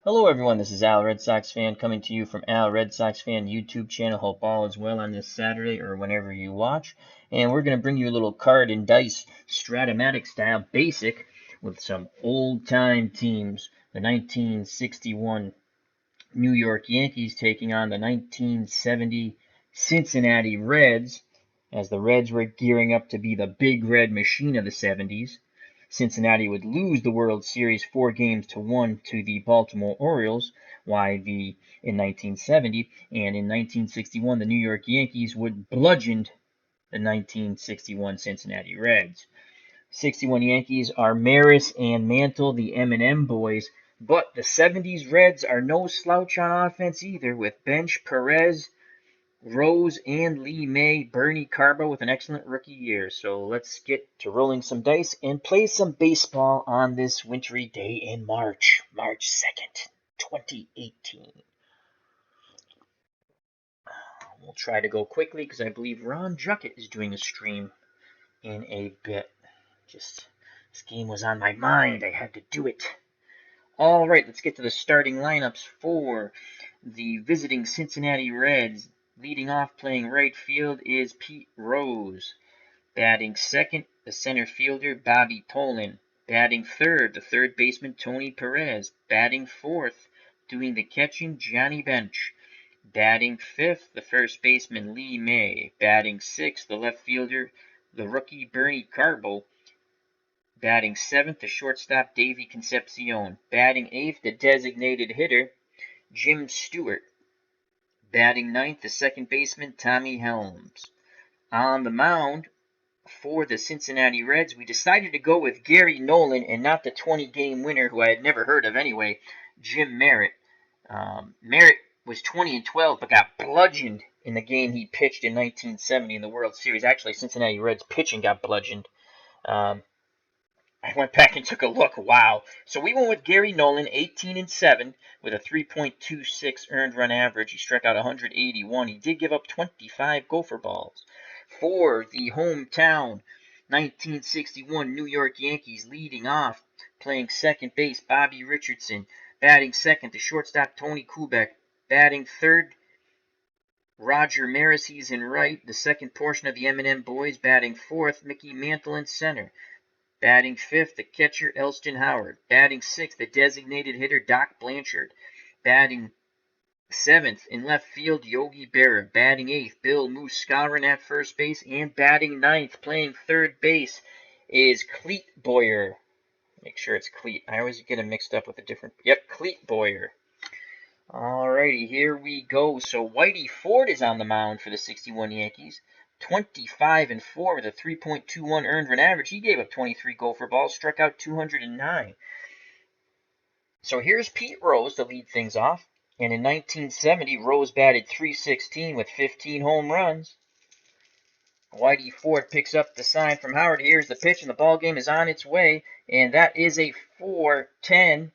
Hello everyone, this is Al Red Sox Fan coming to you from Al Red Sox Fan YouTube channel. Hope all is well on this Saturday or whenever you watch. And we're going to bring you a little card and dice Strat-O-Matic style basic with some old time teams. The 1961 New York Yankees taking on the 1970 Cincinnati Reds, as the Reds were gearing up to be the big red machine of the 70s. Cincinnati would lose the World Series 4-1 to the Baltimore Orioles, in 1970, and in 1961 the New York Yankees would bludgeon the 1961 Cincinnati Reds. 61 Yankees are Maris and Mantle, the M&M boys, but the 70s Reds are no slouch on offense either, with bench Perez, Rose, and Lee May. Bernie Carbo with an excellent rookie year. So let's get to rolling some dice and play some baseball on this wintry day in March 2nd, 2018. We'll try to go quickly because I believe Ron Juckett is doing a stream in a bit. This game was on my mind. I had to do it. All right, let's get to the starting lineups for the visiting Cincinnati Reds. Leading off, playing right field, is Pete Rose. Batting second, the center fielder, Bobby Tolan. Batting third, the third baseman, Tony Perez. Batting fourth, doing the catching, Johnny Bench. Batting fifth, the first baseman, Lee May. Batting sixth, the left fielder, the rookie, Bernie Carbo. Batting seventh, the shortstop, Davey Concepcion. Batting eighth, the designated hitter, Jim Stewart. Batting ninth, the second baseman, Tommy Helms. On the mound for the Cincinnati Reds, we decided to go with Gary Nolan and not the 20-game winner, who I had never heard of anyway, Jim Merritt. Merritt was 20-12, but got bludgeoned in the game he pitched in 1970 in the World Series. Actually, Cincinnati Reds pitching got bludgeoned. I went back and took a look. Wow. So we went with Gary Nolan, 18-7, with a 3.26 earned run average. He struck out 181. He did give up 25 gopher balls. For the hometown 1961 New York Yankees, leading off, playing second base, Bobby Richardson. Batting second, the shortstop, Tony Kubek. Batting third, Roger Maris. He's in right. The second portion of the M&M boys. Batting fourth, Mickey Mantle in center. Batting fifth, the catcher, Elston Howard. Batting sixth, the designated hitter, Doc Blanchard. Batting seventh, in left field, Yogi Berra. Batting eighth, Bill Muscarin at first base. And batting ninth, playing third base, is Cleet Boyer. Make sure it's Cleet. I always get them mixed up with a different... Yep, Cleet Boyer. Alrighty, here we go. So Whitey Ford is on the mound for the 61 Yankees. 25-4 with a 3.21 earned run average. He gave up 23 gopher balls, struck out 209. So here's Pete Rose to lead things off. And in 1970, Rose batted .316 with 15 home runs. Whitey Ford picks up the sign from Howard. Here's the pitch, and the ball game is on its way. And that is a 4-10,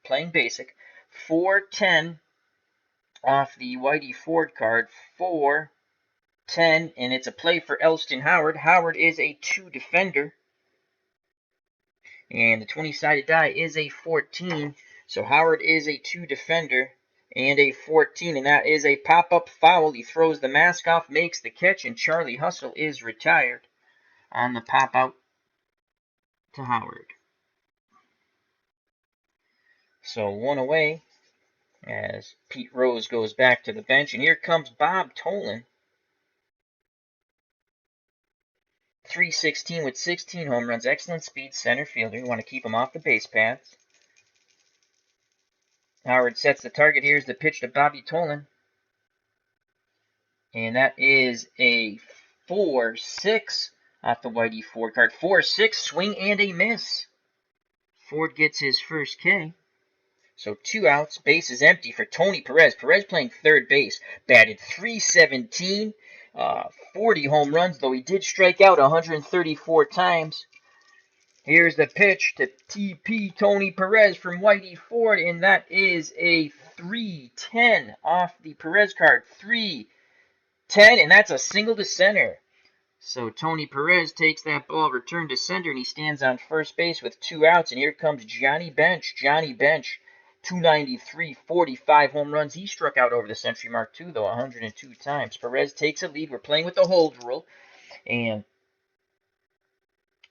playing basic. 4-10 off the Whitey Ford card. 4-10, and it's a play for Elston Howard. Howard is a 2 defender, and the 20-sided die is a 14. So Howard is a 2 defender and a 14, and that is a pop-up foul. He throws the mask off, makes the catch, and Charlie Hustle is retired on the pop-out to Howard. So one away as Pete Rose goes back to the bench, and here comes Bob Tolan. .316 with 16 home runs. Excellent speed center fielder. You want to keep him off the base paths. Howard sets the target. Here's the pitch to Bobby Tolan. And that is a 4-6 off the Whitey Ford card. 4-6, swing and a miss. Ford gets his first K. So 2 outs, base is empty for Tony Perez. Perez playing third base, batted .317, 40 home runs, though he did strike out 134 times. Here's the pitch to TP Tony Perez from Whitey Ford, and that is a 3-10 off the Perez card. 3-10, and that's a single to center. So Tony Perez takes that ball, returned to center, and he stands on first base with 2 outs, and here comes Johnny Bench. Johnny Bench 293, 45 home runs. He struck out over the century mark too, though, 102 times. Perez takes a lead. We're playing with the hold rule. And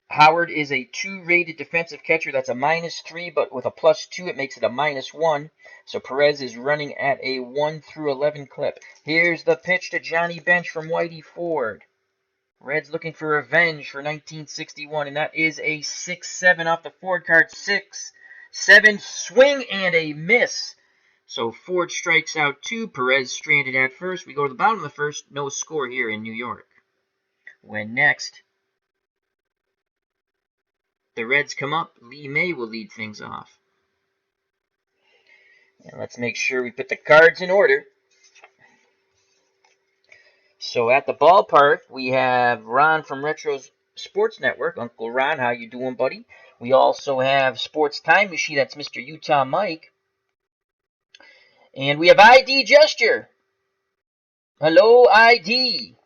Howard is a 2-rated defensive catcher. That's a -3, but with a +2, it makes it a -1. So Perez is running at a 1 through 11 clip. Here's the pitch to Johnny Bench from Whitey Ford. Reds looking for revenge for 1961, and that is a 6-7 off the Ford card. 6-7, swing and a miss. So Ford strikes out 2. Perez stranded at first. We go to the bottom of the first. No score here in New York. When next, the Reds come up, Lee May will lead things off. And let's make sure we put the cards in order. So at the ballpark, we have Ron from Retro's Sports Network. Uncle Ron, how you doing, buddy? We also have Sports Time Machine. That's Mr. Utah Mike. And we have ID Gesture. Hello, ID.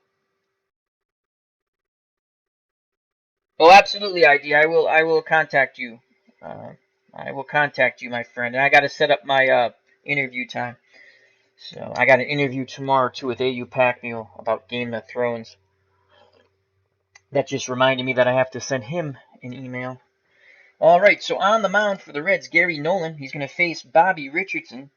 Oh, absolutely, ID. I will contact you. I will contact you, my friend. And I got to set up my interview time. So I got an interview tomorrow too with A.U. Pacmeal about Game of Thrones. That just reminded me that I have to send him an email. All right, so on the mound for the Reds, Gary Nolan. He's going to face Bobby Richardson,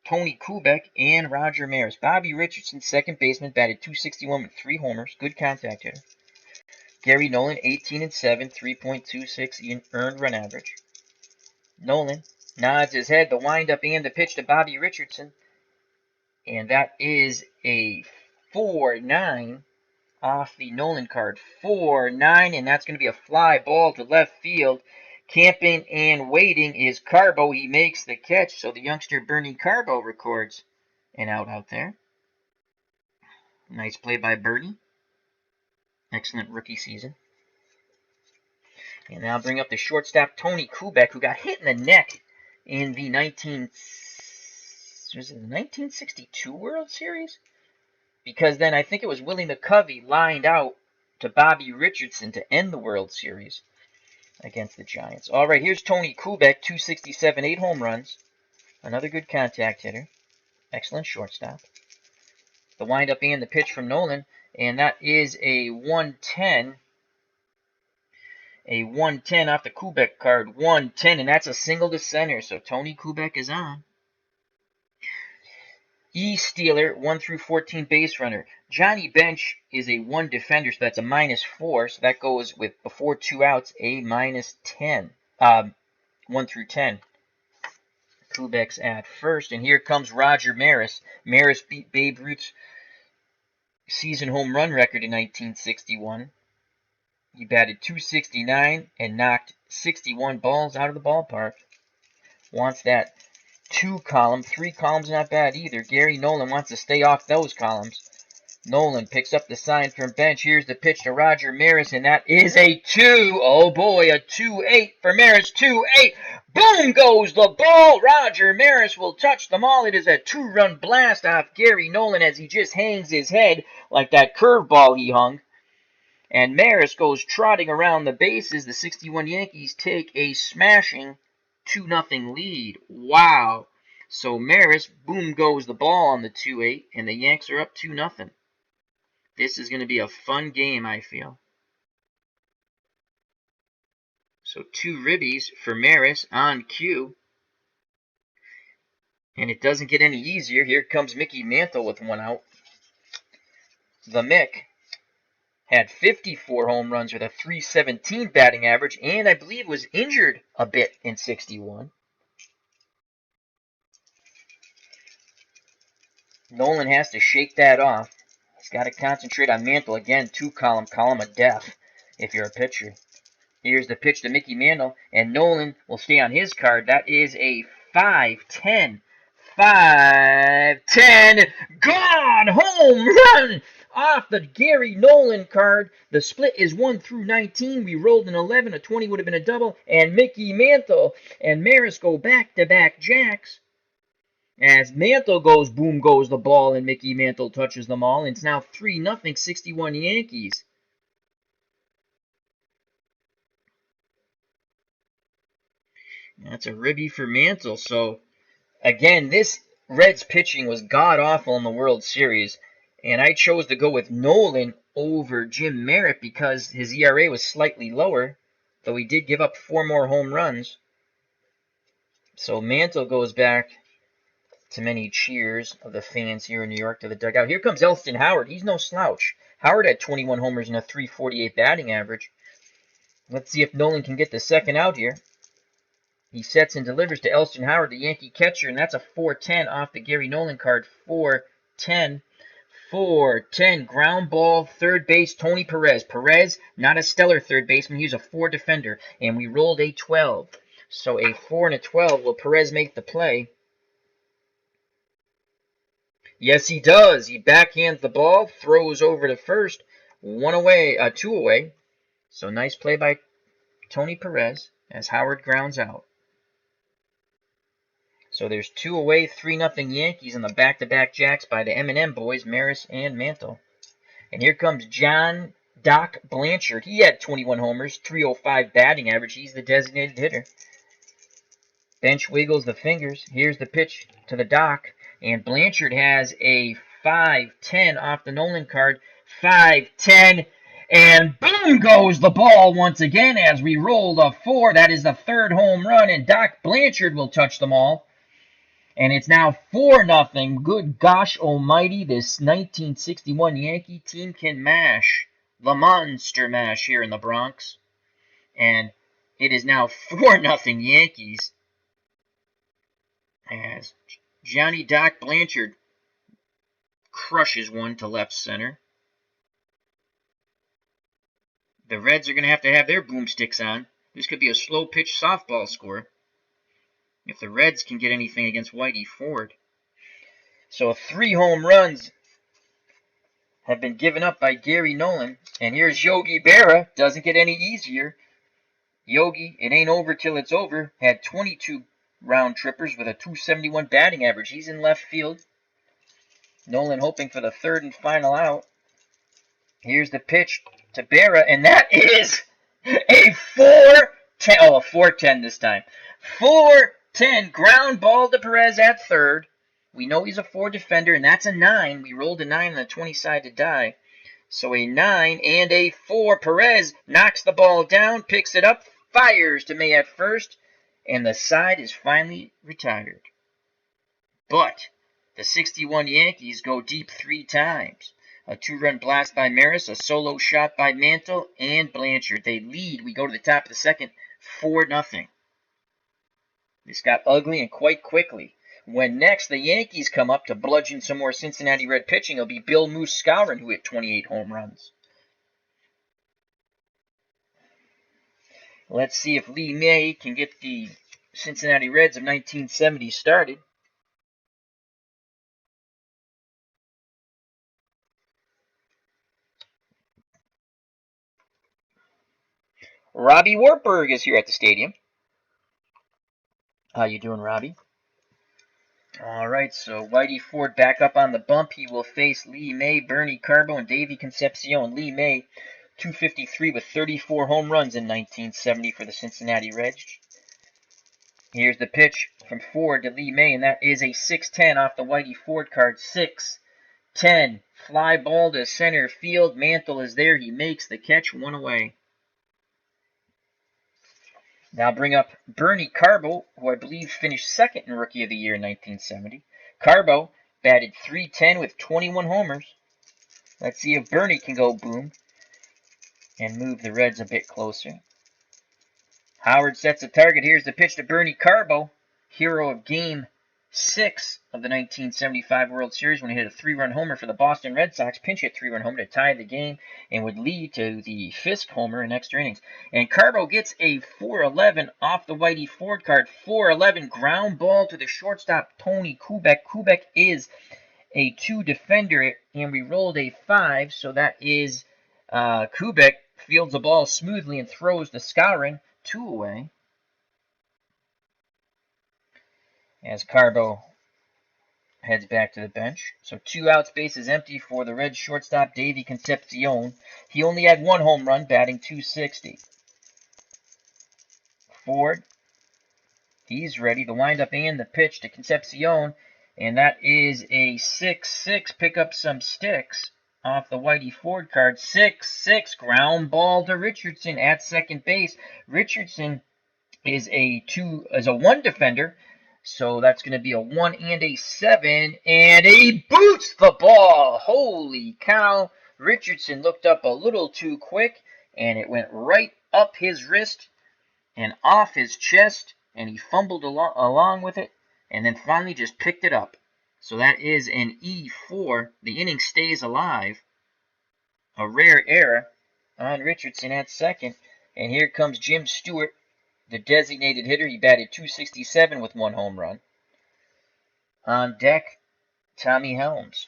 Tony Kubek, and Roger Maris. Bobby Richardson, second baseman, batted .261 with 3 homers. Good contact hitter. Gary Nolan, 18-7, 3.26 earned run average. Nolan nods his head, the windup and the pitch to Bobby Richardson. And that is a 4-9 off the Nolan card. 4-9, and that's going to be a fly ball to left field. Camping and waiting is Carbo. He makes the catch, so the youngster Bernie Carbo records an out there. Nice play by Bernie. Excellent rookie season. And now I'll bring up the shortstop Tony Kubek, who got hit in the neck in the 1962 World Series? Because then I think it was Willie McCovey lined out to Bobby Richardson to end the World Series against the Giants. All right, here's Tony Kubek, 267, 8 home runs. Another good contact hitter. Excellent shortstop. The windup and the pitch from Nolan, and that is a 110. A 110 off the Kubek card. 110, and that's a single to center, so Tony Kubek is on. E-Stealer, 1 through 14 base runner. Johnny Bench is a 1 defender, so that's a -4. So that goes with, before 2 outs, a -10. 1 through 10. Kubek's at first. And here comes Roger Maris. Maris beat Babe Ruth's season home run record in 1961. He batted .269 and knocked 61 balls out of the ballpark. Wants that 2 column. 3 columns not bad either. Gary Nolan wants to stay off those columns. Nolan picks up the sign from Bench. Here's the pitch to Roger Maris, and that is a 2. Oh boy, a 2-8 for Maris. 2-8. Boom goes the ball. Roger Maris will touch them all. It is a 2-run blast off Gary Nolan as he just hangs his head like that curveball he hung. And Maris goes trotting around the bases. The 61 Yankees take a smashing 2-0 lead. Wow. So Maris, boom goes the ball on the 2-8, and the Yanks are up 2-0. This is going to be a fun game, I feel. So 2 ribbies for Maris on cue. And it doesn't get any easier. Here comes Mickey Mantle with 1 out. The Mick had 54 home runs with a .317 batting average, and I believe was injured a bit in 61. Nolan has to shake that off. He's got to concentrate on Mantle. Again, 2 column of death if you're a pitcher. Here's the pitch to Mickey Mantle, and Nolan will stay on his card. That is a 5-10. 5-10. Gone! Home run! Off the Gary Nolan card. The split is 1 through 19. We rolled an 11. A 20 would have been a double. And Mickey Mantle and Maris go back-to-back jacks. As Mantle goes, boom goes the ball, and Mickey Mantle touches them all. And it's now 3-0, 61 Yankees. That's a ribby for Mantle. So, again, this Reds pitching was god-awful in the World Series, and I chose to go with Nolan over Jim Merritt because his ERA was slightly lower, though he did give up 4 more home runs. So Mantle goes back to many cheers of the fans here in New York to the dugout. Here comes Elston Howard. He's no slouch. Howard had 21 homers and a 348 batting average. Let's see if Nolan can get the second out here. He sets and delivers to Elston Howard, the Yankee catcher, and that's a 4-10 off the Gary Nolan card. 4-10. 4-10. Ground ball, third base, Tony Perez. Perez, not a stellar third baseman. He was a 4 defender, and we rolled a 12. So a 4 and a 12. Will Perez make the play? Yes, he does. He backhands the ball, throws over to first. 2 away. So nice play by Tony Perez as Howard grounds out. So there's 2 away, 3-0 Yankees in the back-to-back jacks by the M&M boys, Maris and Mantle. And here comes John Doc Blanchard. He had 21 homers, 305 batting average. He's the designated hitter. Bench wiggles the fingers. Here's the pitch to the Doc. And Blanchard has a 5-10 off the Nolan card. 5-10. And boom goes the ball once again as we rolled a 4. That is the 3rd home run, and Doc Blanchard will touch them all. And it's now 4-0. Good gosh almighty, this 1961 Yankee team can mash. The Monster Mash here in the Bronx. And it is now 4-0 Yankees. As Johnny Doc Blanchard crushes one to left center. The Reds are going to have their boomsticks on. This could be a slow pitch softball score if the Reds can get anything against Whitey Ford. So 3 home runs have been given up by Gary Nolan. And here's Yogi Berra. Doesn't get any easier. Yogi, it ain't over till it's over, had 22 round trippers with a 271 batting average. He's in left field. Nolan hoping for the 3rd and final out. Here's the pitch to Berra, and that is a 4-10. Oh, a 4-10 this time. 4-10 ground ball to Perez at 3rd. We know he's a 4 defender, and that's a 9. We rolled a 9 on the 20 side to die. So a 9 and a 4. Perez knocks the ball down, picks it up, fires to May at first, and the side is finally retired. But the 61 Yankees go deep 3 times. A 2-run blast by Maris, a solo shot by Mantle, and Blanchard. They lead. We go to the top of the second, 4-0. This got ugly and quite quickly. When next the Yankees come up to bludgeon some more Cincinnati Red pitching, it'll be Bill Moose Skowron, who hit 28 home runs. Let's see if Lee May can get the Cincinnati Reds of 1970 started. Robbie Wartburg is here at the stadium. How you doing, Robbie? All right, so Whitey Ford back up on the bump. He will face Lee May, Bernie Carbo, and Davey Concepcion. Lee May, 253 with 34 home runs in 1970 for the Cincinnati Reds. Here's the pitch from Ford to Lee May, and that is a 6-10 off the Whitey Ford card. 6-10. Fly ball to center field. Mantle is there. He makes the catch, 1 away. Now bring up Bernie Carbo, who I believe finished 2nd in Rookie of the Year in 1970. Carbo batted .310 with 21 homers. Let's see if Bernie can go boom and move the Reds a bit closer. Howard sets a target. Here's the pitch to Bernie Carbo, hero of Game 6 of the 1975 World Series when he hit a 3-run homer for the Boston Red Sox, pinch hit 3-run homer to tie the game and would lead to the Fisk homer in extra innings. And Carbo gets a 4-11 off the Whitey Ford card. 4-11 ground ball to the shortstop, Tony Kubek. Kubek is a 2 defender, and we rolled a 5, so that is Kubek fields the ball smoothly and throws to Skowron, 2 away. As Carbo heads back to the bench. So 2 outs, bases empty for the Reds shortstop, Davey Concepcion. He only had 1 home run, batting .260. Ford He's ready. The windup and the pitch to Concepcion. And that is a 6-6. Pick up some sticks off the Whitey Ford card. 6-6. Ground ball to Richardson at second base. Richardson is a 1 defender. So that's going to be a 1 and a 7. And he boots the ball. Holy cow. Richardson looked up a little too quick, and it went right up his wrist and off his chest, and he fumbled along with it, and then finally just picked it up. So that is an E4. The inning stays alive. A rare error on Richardson at second. And here comes Jim Stewart, the designated hitter. He batted .267 with 1 home run. On deck, Tommy Helms.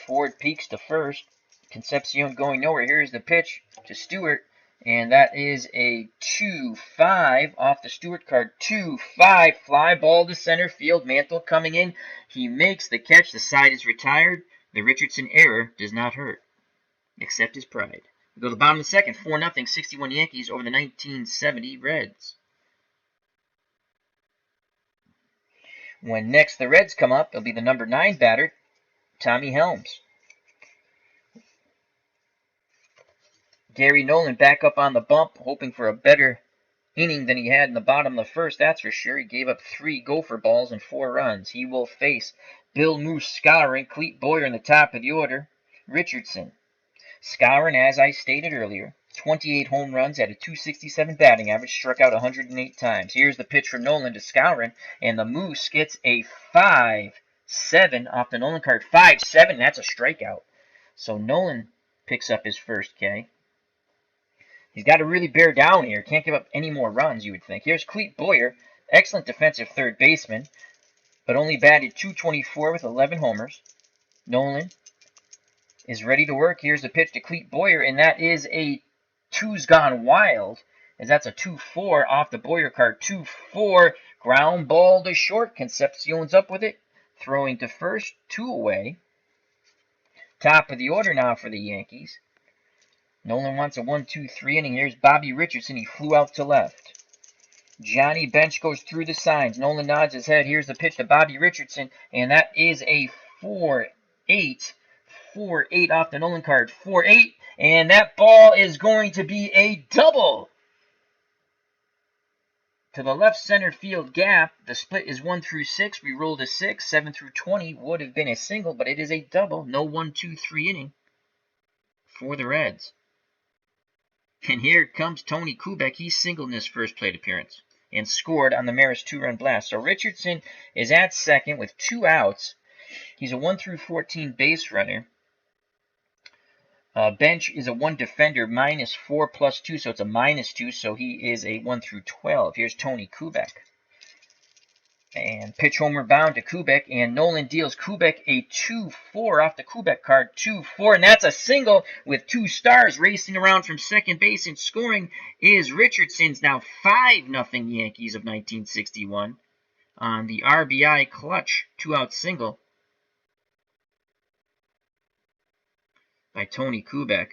Ford peaks to first. Concepcion going nowhere. Here's the pitch to Stewart. And that is a 2-5 off the Stewart card. 2-5. Fly ball to center field. Mantle coming in. He makes the catch. The side is retired. The Richardson error does not hurt, except his pride. We go to the bottom of the second. 4-0. 61 Yankees over the 1970 Reds. When next the Reds come up, it'll be the number 9 batter, Tommy Helms. Gary Nolan back up on the bump, hoping for a better inning than he had in the bottom of the first, that's for sure. He gave up 3 gopher balls and 4 runs. He will face Bill Moose Skowron, Clete Boyer in the top of the order, Richardson. Skowron, as I stated earlier, 28 home runs at a .267 batting average, struck out 108 times. Here's the pitch from Nolan to Skowron, and the Moose gets a 5-7 off the Nolan card. 5-7, that's a strikeout. So Nolan picks up his first K. He's got to really bear down here. Can't give up any more runs, you would think. Here's Clete Boyer, excellent defensive third baseman, but only batted .224 with 11 homers. Nolan is ready to work. Here's the pitch to Clete Boyer, and that is a 2's gone wild, as that's a 2-4 off the Boyer card. 2-4, ground ball to short. Concepcion's up with it, throwing to first, 2 away. Top of the order now for the Yankees. Nolan wants a 1-2-3 inning. Here's Bobby Richardson. He flew out to left. Johnny Bench goes through the signs. Nolan nods his head. Here's the pitch to Bobby Richardson, and that is a 4-8. 4-8 off the Nolan card. 4-8, and that ball is going to be a double. To the left center field gap, the split is 1 through 6. We rolled a 6. 7 through 20 would have been a single, but it is a double. No 1-2-3 inning for the Reds. And here comes Tony Kubek. He singled in his first plate appearance and scored on the Maris 2-run blast. So Richardson is at second with 2 outs. He's a 1 through 14 base runner. Bench is a 1 defender, -4 + 2, so it's a -2, so he is a 1 through 12. Here's Tony Kubek. And pitch homer bound to Kubek, and Nolan deals Kubek a 2-4 off the Kubek card. 2-4, and that's a single with 2 stars racing around from second base, and scoring is Richardson's now 5-0 Yankees of 1961 on the RBI clutch 2-out single by Tony Kubek.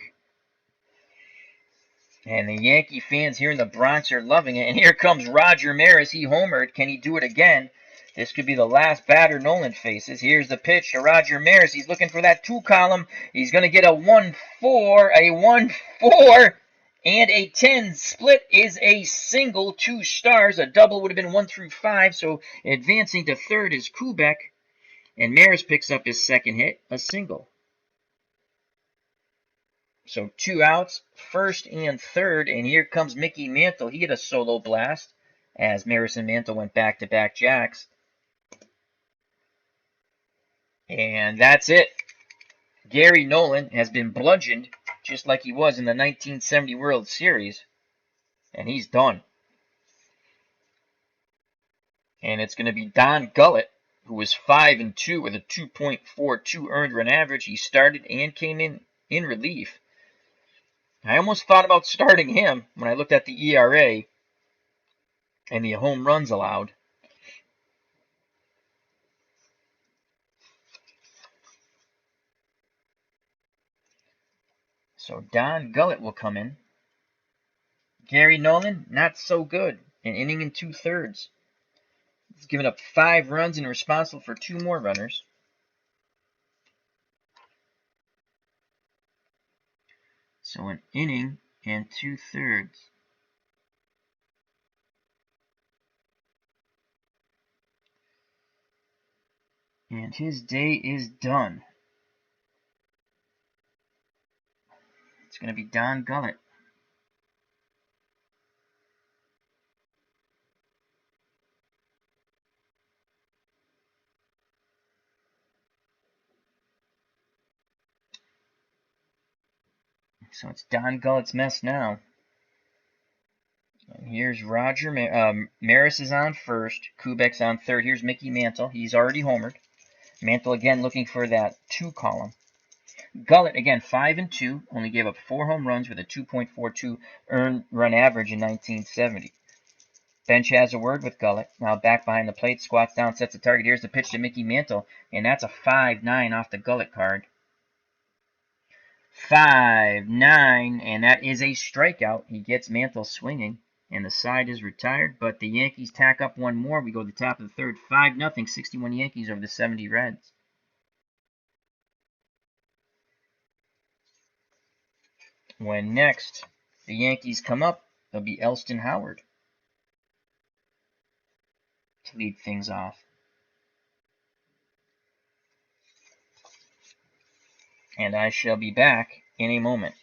And the Yankee fans here in the Bronx are loving it. And here comes Roger Maris. He homered. Can he do it again? This could be the last batter Nolan faces. Here's the pitch to Roger Maris. He's looking for that 2 column. He's going to get a 1-4, a 1-4, and a 10. Split is a single, 2 stars. A double would have been 1 through 5. So advancing to third is Kubek. And Maris picks up his second hit, a single. So 2 outs, first and third, and here comes Mickey Mantle. He had a solo blast as Maris and Mantle went back-to-back jacks. And that's it. Gary Nolan has been bludgeoned just like he was in the 1970 World Series, and he's done. And it's going to be Don Gullett, who was 5-2 with a 2.42 earned run average. He started and came in relief. I almost thought about starting him when I looked at the ERA and the home runs allowed. So Don Gullett will come in. Gary Nolan, not so good. An inning and 2/3. He's given up 5 runs and responsible for 2 more runners. So an inning and 2/3. And his day is done. It's going to be Don Gullett. So it's Don Gullett's mess now. And here's Roger. Maris is on first. Kubek's on third. Here's Mickey Mantle. He's already homered. Mantle again looking for that 2 column. Gullett again 5-2. Only gave up 4 home runs with a 2.42 earned run average in 1970. Bench has a word with Gullett. Now back behind the plate, squats down, sets a target. Here's the pitch to Mickey Mantle, and that's a 5-9 off the Gullett card. 5-9, and that is a strikeout. He gets Mantle swinging, and the side is retired, but the Yankees tack up one more. We go to the top of the third, 5-0, 61 Yankees over the 70 Reds. When next the Yankees come up, it'll be Elston Howard to lead things off. And I shall be back in a moment.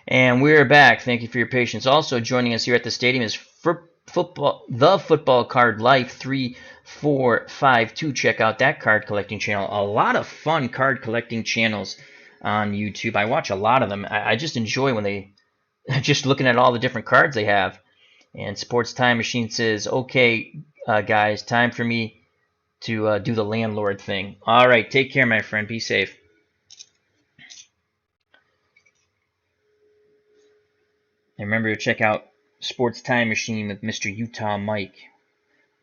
And we're back. Thank you for your patience. Also joining us here at the stadium is the Football Card Life 3452. Check out that card collecting channel. A lot of fun card collecting channels on YouTube. I watch a lot of them. I just enjoy when they just looking at all the different cards they have. And Sports Time Machine says, "Okay, guys, time for me to do the landlord thing." All right, take care, my friend. Be safe. And remember to check out Sports Time Machine with Mr. Utah Mike,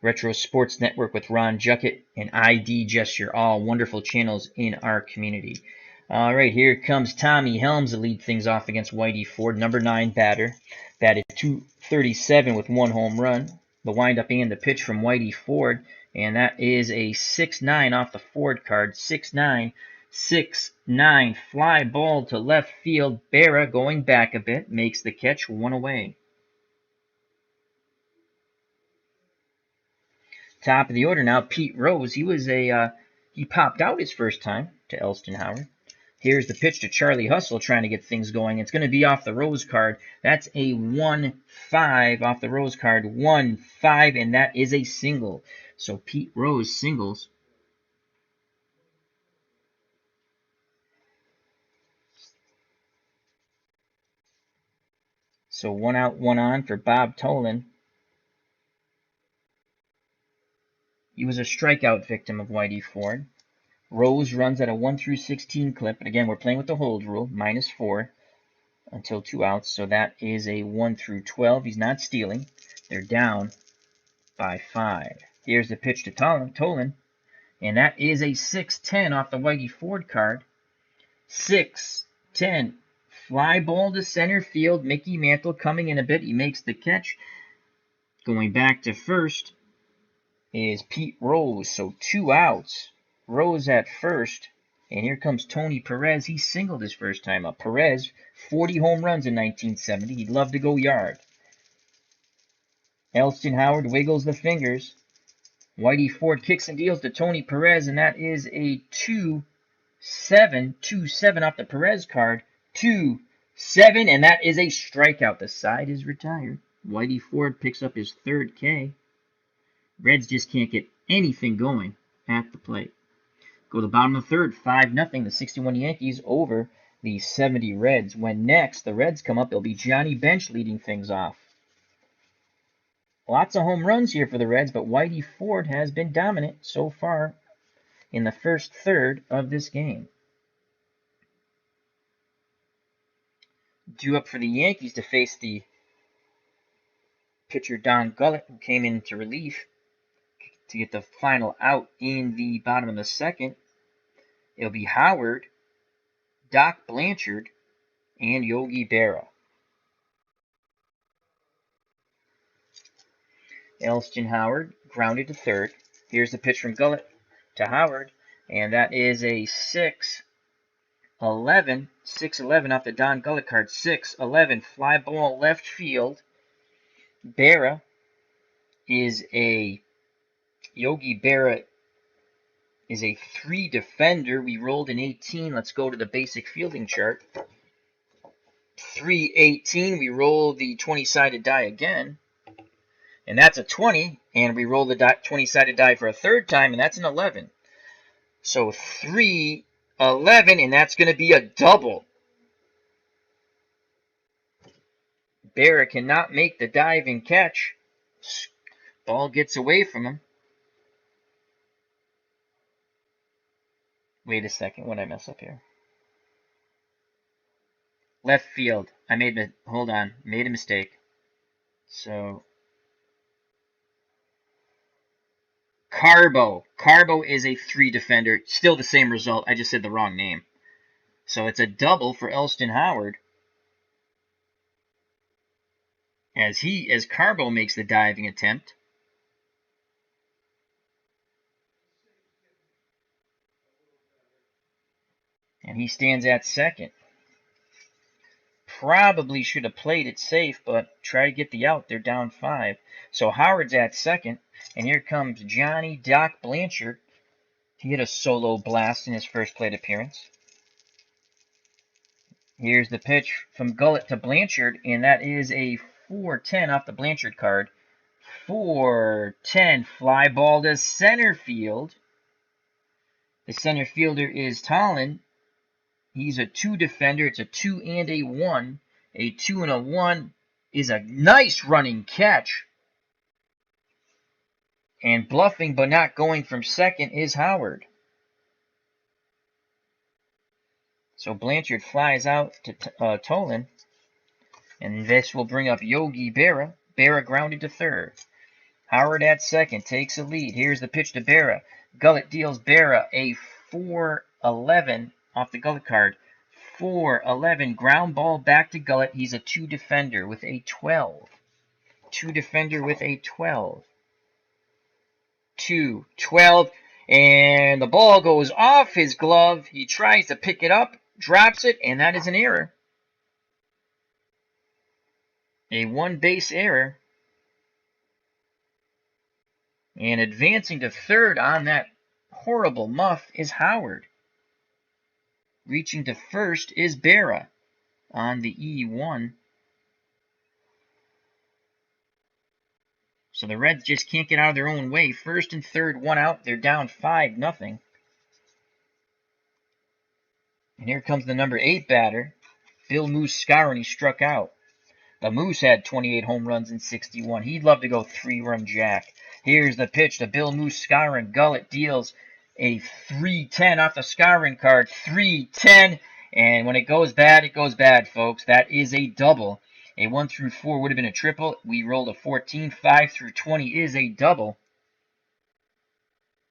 Retro Sports Network with Ron Juckett, and ID Gesture, all wonderful channels in our community. All right, here comes Tommy Helms to lead things off against Whitey Ford, number 9 batter. Batted .237 with 1 home run. The windup and the pitch from Whitey Ford, and that is a 6-9 off the Ford card. 6-9. 6-9, fly ball to left field. Berra going back a bit, makes the catch, 1 away. Top of the order now, Pete Rose. He popped out his first time to Elston Howard. Here's the pitch to Charlie Hustle, trying to get things going. It's going to be off the Rose card. That's a 1-5 off the Rose card. 1-5, and that is a single. So Pete Rose singles. So 1 out, 1 on for Bob Tolan. He was a strikeout victim of Whitey Ford. Rose runs at a 1-16 clip. And again, we're playing with the hold rule, -4 until 2 outs. So that is a 1-12. He's not stealing. They're down by 5. Here's the pitch to Tolan. And that is a 6-10 off the Whitey Ford card. 6-10. Fly ball to center field. Mickey Mantle coming in a bit. He makes the catch. Going back to first is Pete Rose. So 2 outs. Rose at first. And here comes Tony Perez. He singled his first time up. Perez, 40 home runs in 1970. He'd love to go yard. Elston Howard wiggles the fingers. Whitey Ford kicks and deals to Tony Perez, and that is a 2-7. 2-7 off the Perez card. 2-7, and that is a strikeout. The side is retired. Whitey Ford picks up his 3rd K. Reds just can't get anything going at the plate. Go to the bottom of the 3rd, 5-0, the 61 Yankees over the 70 Reds. When next the Reds come up, it'll be Johnny Bench leading things off. Lots of home runs here for the Reds, but Whitey Ford has been dominant so far in the first third of this game. Due up for the Yankees to face the pitcher Don Gullett, who came into relief to get the final out in the bottom of the 2nd. It'll be Howard, Doc Blanchard, and Yogi Berra. Elston Howard grounded to 3rd. Here's the pitch from Gullett to Howard, and that is a 6-11. 6-11 off the Don Gullett card. 6-11 fly ball left field. Berra is a Yogi Berra is a 3 defender. We rolled an 18. Let's go to the basic fielding chart. 3-18. We roll the 20-sided die again. And that's a 20. And we roll the 20-sided die for a 3rd time, and that's an 11. So 3-11, and that's going to be a double. Berra cannot make the dive and catch. Ball gets away from him. Wait a second, what did I mess up here? Left field. Made a mistake. So Carbo is a 3 defender. Still the same result. I just said the wrong name. So it's a double for Elston Howard. As Carbo makes the diving attempt. And he stands at 2nd. Probably should have played it safe, but try to get the out. They're down 5. So Howard's at 2nd. And here comes Johnny Doc Blanchard. He hit a solo blast in his first plate appearance. Here's the pitch from Gullett to Blanchard, and that is a 4-10 off the Blanchard card. 4-10 fly ball to center field. The center fielder is Tollin. He's a 2 defender. It's a 2 and a 1. A 2 and a 1 is a nice running catch. And bluffing but not going from 2nd is Howard. So Blanchard flies out to Tollin. And this will bring up Yogi Berra. Berra grounded to 3rd. Howard at 2nd takes a lead. Here's the pitch to Berra. Gullett deals Berra a 4-11 off the Gullett card. 4-11 ground ball back to Gullett. He's a 2 defender with a 12. 2 defender with a 12. 2-12, and the ball goes off his glove. He tries to pick it up, drops it, and that is an error. A 1-base error. And advancing to 3rd on that horrible muff is Howard. Reaching to 1st is Berra on the E1. So the Reds just can't get out of their own way. 1st and 3rd, 1 out. They're down 5-0. And here comes the number 8 batter, Bill Moose Skowron. He struck out. The Moose had 28 home runs in 61. He'd love to go 3-run jack. Here's the pitch to Bill Moose Skowron. Gullett deals a 3-10 off the Skowron card. 3-10. And when it goes bad, folks. That is a double. A 1 through 4 would have been a triple. We rolled a 14. 5 through 20 is a double.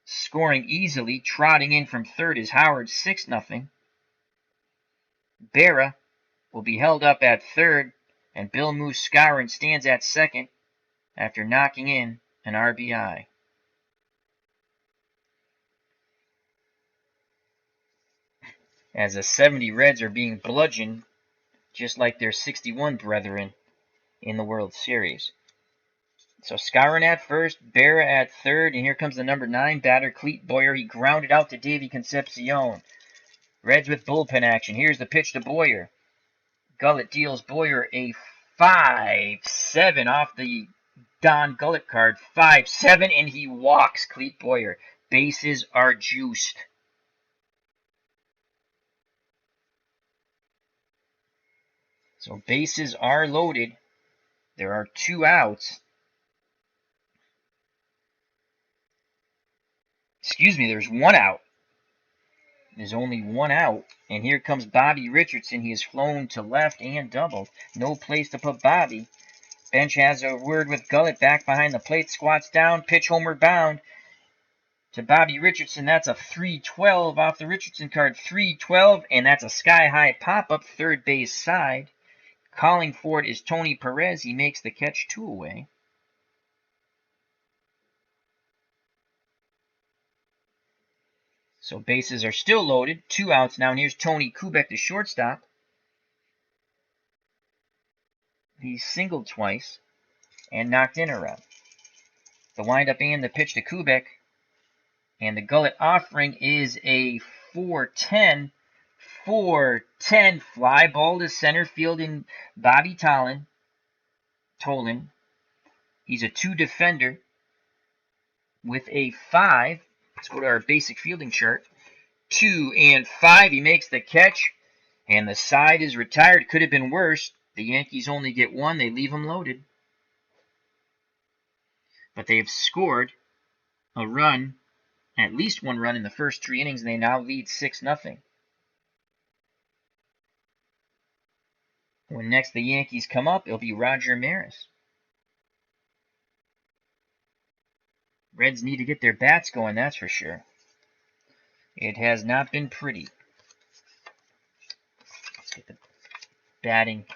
Scoring easily, trotting in from 3rd is Howard, 6-0. Berra will be held up at 3rd, and Bill Moose Skowron stands at 2nd after knocking in an RBI. As the 70 Reds are being bludgeoned just like their 61 brethren in the World Series. So Skowron at 1st, Berra at 3rd, and here comes the number 9 batter, Clete Boyer. He grounded out to Davey Concepcion. Reds with bullpen action. Here's the pitch to Boyer. Gullett deals Boyer a 5-7 off the Don Gullett card. 5-7, and he walks Clete Boyer. Bases are juiced. So bases are loaded. There are 2 outs. Excuse me, there's 1 out. There's only 1 out. And here comes Bobby Richardson. He has flown to left and doubled. No place to put Bobby. Bench has a word with Gullett back behind the plate. Squats down. Pitch homeward bound to Bobby Richardson. That's a 3-12 off the Richardson card. 3-12, and that's a sky-high pop-up third base side. Calling for it is Tony Perez. He makes the catch 2 away. So bases are still loaded. 2 outs now. And here's Tony Kubek, the shortstop. He singled twice and knocked in a run. The windup and the pitch to Kubek. And the Gullett offering is a 4-10. 4-10 fly ball to center field in Bobby Tolan. He's a 2 defender with a 5. Let's go to our basic fielding chart. 2 and 5. He makes the catch, and the side is retired. Could have been worse. The Yankees only get 1. They leave him loaded. But they have scored a run, at least 1 run in the first 3 innings, and they now lead 6-0. When next the Yankees come up, it'll be Roger Maris. Reds need to get their bats going, that's for sure. It has not been pretty. Let's get the batting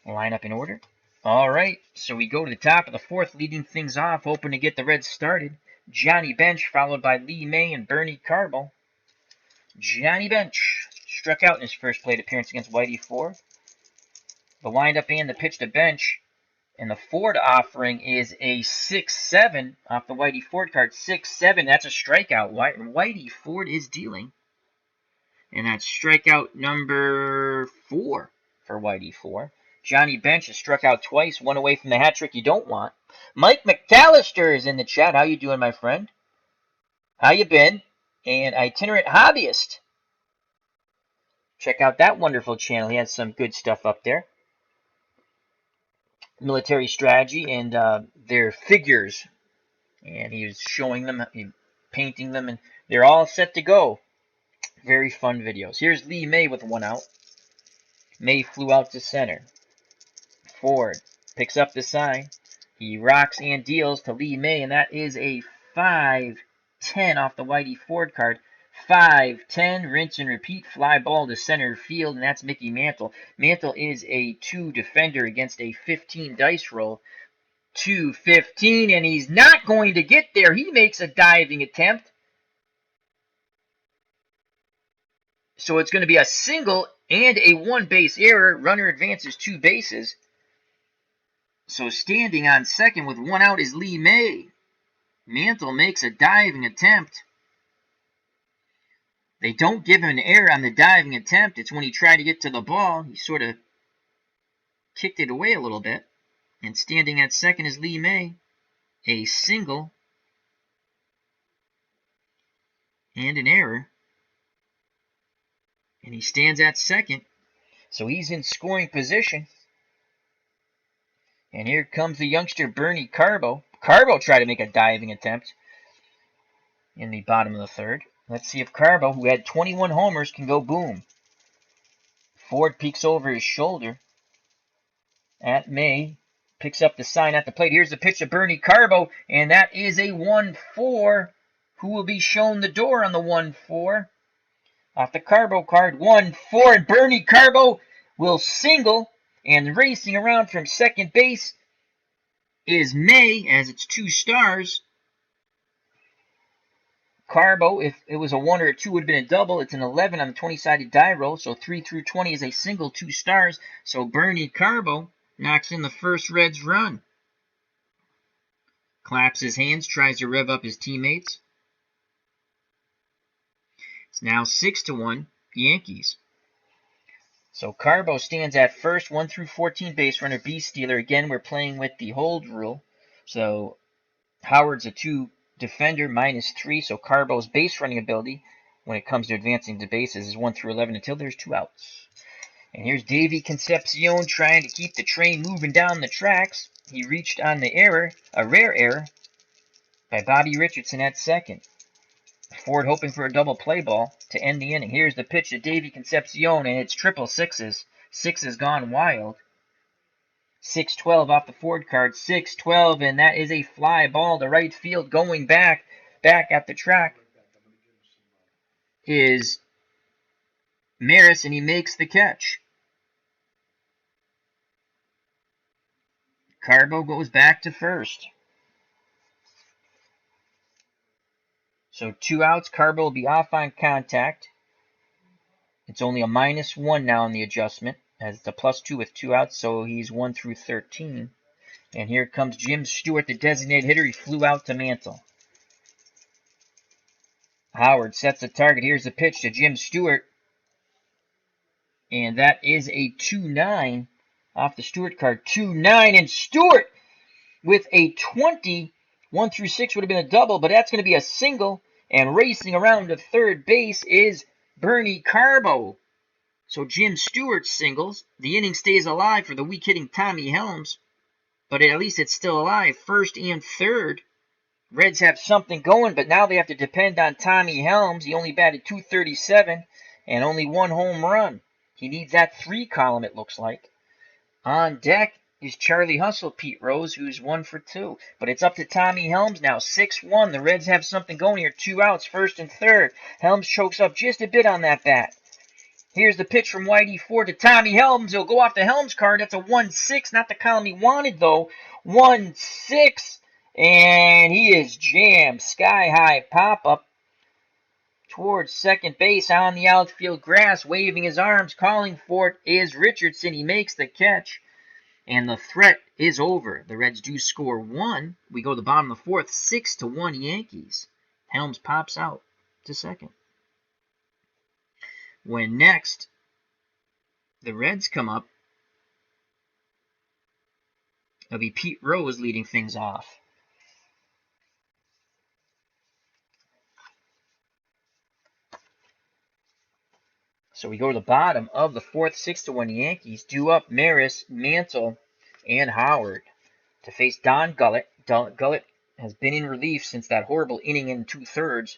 lineup in order. All right, so we go to the top of the 4th, leading things off, hoping to get the Reds started. Johnny Bench, followed by Lee May and Bernie Carbo. Johnny Bench struck out in his first plate appearance against Whitey Ford. The windup and the pitch to Bench. And the Ford offering is a 6-7 off the Whitey Ford card. 6-7, that's a strikeout. Whitey Ford is dealing. And that's strikeout number 4 for Whitey Ford. Johnny Bench has struck out twice, 1 away from the hat trick you don't want. Mike McAllister is in the chat. How you doing, my friend? How you been? And Itinerant Hobbyist. Check out that wonderful channel. He has some good stuff up there. Military strategy and their figures, and he was showing them, painting them, and they're all set to go. Very fun videos. Here's Lee May with 1 out. May flew out to center. Ford picks up the sign. He rocks and deals to Lee May, and that is a 5-10 off the Whitey Ford card. 5-10, rinse and repeat, fly ball to center field, and that's Mickey Mantle. Mantle is a 2 defender against a 15 dice roll. 2-15, and he's not going to get there. He makes a diving attempt. So it's going to be a single and a 1-base error. Runner advances 2 bases. So standing on second with 1 out is Lee May. Mantle makes a diving attempt. They don't give him an error on the diving attempt. It's when he tried to get to the ball. He sort of kicked it away a little bit. And standing at second is Lee May. A single and an error. And he stands at second. So he's in scoring position. And here comes the youngster Bernie Carbo. Carbo tried to make a diving attempt in the bottom of the 3rd. Let's see if Carbo, who had 21 homers, can go boom. Ford peeks over his shoulder at May. Picks up the sign at the plate. Here's the pitch to Bernie Carbo, and that is a 1-4. Who will be shown the door on the 1-4? Off the Carbo card, 1-4, and Bernie Carbo will single, and racing around from second base is May, as it's 2 stars. Carbo, if it was a 1 or a 2, would have been a double. It's an 11 on the 20-sided die roll, so 3 through 20 is a single, 2 stars. So Bernie Carbo knocks in the first Reds run. Claps his hands, tries to rev up his teammates. It's now 6-1 Yankees. So Carbo stands at first, 1 through 14 base runner, B stealer. Again, we're playing with the hold rule. So Howard's a 2 defender, -3. So Carbo's base running ability when it comes to advancing to bases is 1 through 11 until there's 2 outs. And here's Davey Concepcion trying to keep the train moving down the tracks. He reached on the error, a rare error, by Bobby Richardson at second. Ford hoping for a double play ball to end the inning. Here's the pitch to Davey Concepcion, and it's triple sixes. Sixes gone wild. 6-12 off the Ford card. 6-12, and that is a fly ball to right field. Going back at the track is Maris, and he makes the catch. Carbo goes back to first. So 2 outs. Carbo will be off on contact. It's only a -1 now in the adjustment, as it's a +2 with 2 outs, so he's 1 through 13. And here comes Jim Stewart, the designated hitter. He flew out to Mantle. Howard sets a target. Here's the pitch to Jim Stewart. And that is a 2-9 off the Stewart card. 2-9, and Stewart with a 20. 1 through 6 would have been a double, but that's going to be a single. And racing around to third base is Bernie Carbo. So Jim Stewart singles. The inning stays alive for the weak-hitting Tommy Helms, but at least it's still alive. First and third. Reds have something going, but now they have to depend on Tommy Helms. He only batted .237 and only 1 home run. He needs that 3 column, it looks like. On deck is Charlie Hustle, Pete Rose, who's 1 for 2. But it's up to Tommy Helms now, 6-1. The Reds have something going here. 2 outs, first and third. Helms chokes up just a bit on that bat. Here's the pitch from Whitey Ford to Tommy Helms. He'll go off the Helms card. That's a 1-6, not the column he wanted, though. 1-6, and he is jammed. Sky-high pop-up towards second base on the outfield grass, waving his arms, calling for it is Richardson. He makes the catch, and the threat is over. The Reds do score 1. We go to the bottom of the 4th, 6-1 Yankees. Helms pops out to second. When next the Reds come up, it'll be Pete Rose leading things off. So we go to the bottom of the 4th, 6-1 Yankees. Due up Maris, Mantle, and Howard to face Don Gullett. Gullett has been in relief since that horrible inning in 2/3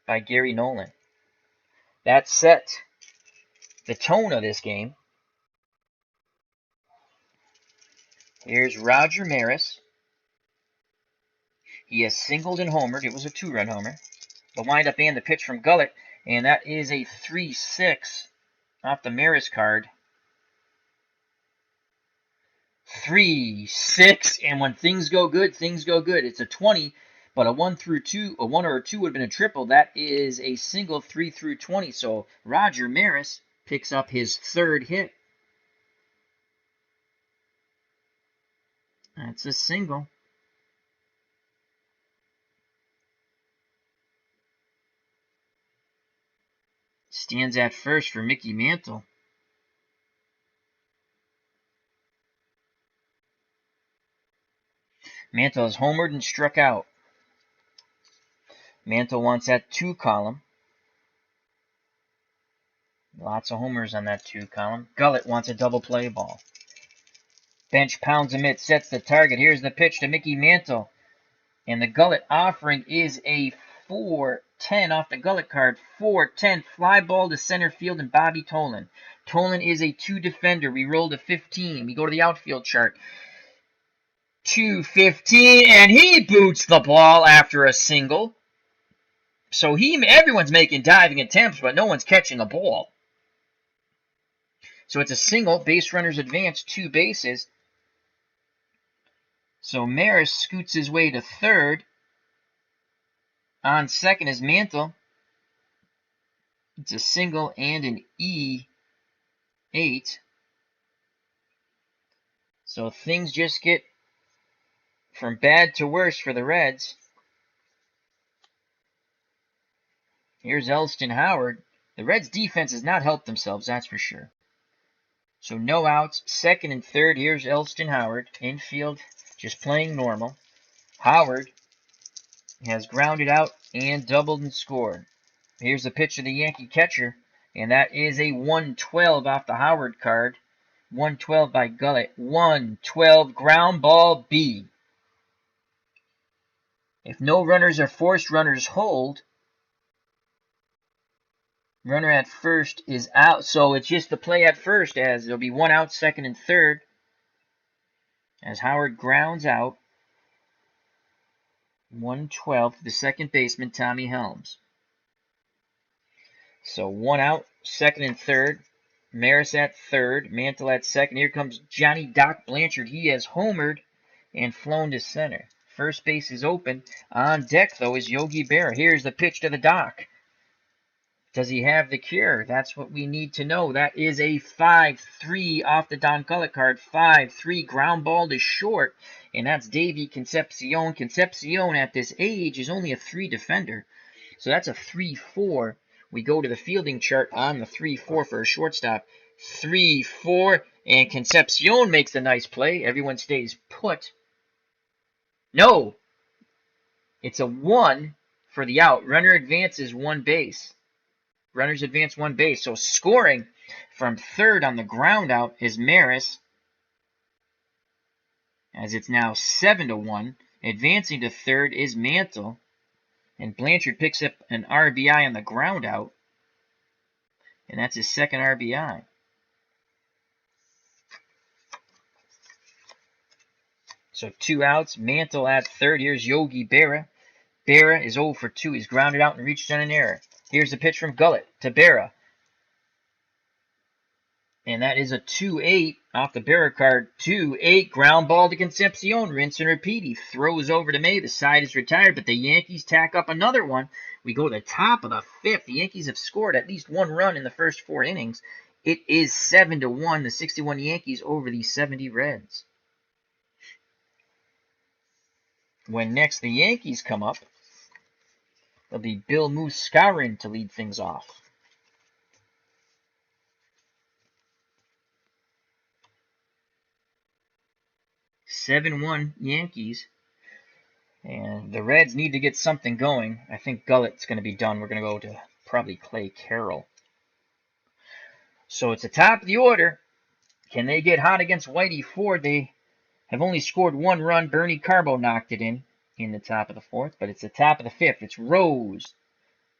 by Gary Nolan. That set the tone of this game. Here's Roger Maris. He has singled and homered. It was a 2-run homer. The windup and the pitch from Gullett, and that is a 3-6 off the Maris card. 3-6, and when things go good, things go good. It's a 20, but a 1 or a 2 would have been a triple. That is a single, 3 through 20. So Roger Maris picks up his 3rd hit. That's a single. Stands at first for Mickey Mantle. Mantle has homered and struck out. Mantle wants that 2 column. Lots of homers on that 2 column. Gullett wants a double play ball. Bench pounds him, it sets the target. Here's the pitch to Mickey Mantle. And the Gullett offering is a 4-10 off the Gullett card. 4-10, fly ball to center field and Bobby Tolan. Tolan is a 2 defender. We roll to 15. We go to the outfield chart. 2-15, and he boots the ball after a single. So everyone's making diving attempts, but no one's catching the ball. So it's a single. Base runners advance 2 bases. So Maris scoots his way to third. On second is Mantle. It's a single and an E8. So things just get from bad to worse for the Reds. Here's Elston Howard. The Reds' defense has not helped themselves, that's for sure. So no outs, second and third. Here's Elston Howard. Infield just playing normal. Howard has grounded out and doubled and scored. Here's the pitch of the Yankee catcher, and that is a 112 off the Howard card. 112 by Gullett. 112 ground ball B. If no runners are forced, runners hold. Runner at first is out, so it's just the play at first, as there'll be one out, second and third, as Howard grounds out. 112, the second baseman, Tommy Helms. So one out, second and third. Maris at third, Mantle at second. Here comes Johnny Doc Blanchard. He has homered and flown to center. First base is open. On deck, though, is Yogi Berra. Here's the pitch to the Doc. Does he have the cure? That's what we need to know. That is a 5-3 off the Don Gullett card. 5-3 ground ball to short. And that's Davey Concepcion. Concepcion at this age is only a 3 defender. So that's a 3-4. We go to the fielding chart on the 3-4 for a shortstop. 3-4. And Concepcion makes a nice play. Everyone stays put. No. It's a 1 for the out. Runner advances 1 base. Runners advance 1 base. So scoring from third on the ground out is Maris, as it's now 7-1. Advancing to third is Mantle. And Blanchard picks up an RBI on the ground out. And that's his second RBI. So 2 outs. Mantle at third. Here's Yogi Berra. Berra is 0 for 2. He's grounded out and reached on an error. Here's the pitch from Gullett to Berra. And that is a 2-8 off the Berra card. 2-8 ground ball to Concepcion. Rinse and repeat. He throws over to May. The side is retired, but the Yankees tack up another one. We go to the top of the 5th. The Yankees have scored at least 1 run in the first 4 innings. It is 7-1. The 61 Yankees over the 70 Reds. When next the Yankees come up, it'll be Bill Muscarin to lead things off. (7-1) Yankees. And the Reds need to get something going. I think Gullett's going to be done. We're going to go to probably Clay Carroll. So it's the top of the order. Can they get hot against Whitey Ford? They have only scored 1 run. Bernie Carbo knocked it in the top of the 4th. But it's the top of the 5th. It's Rose,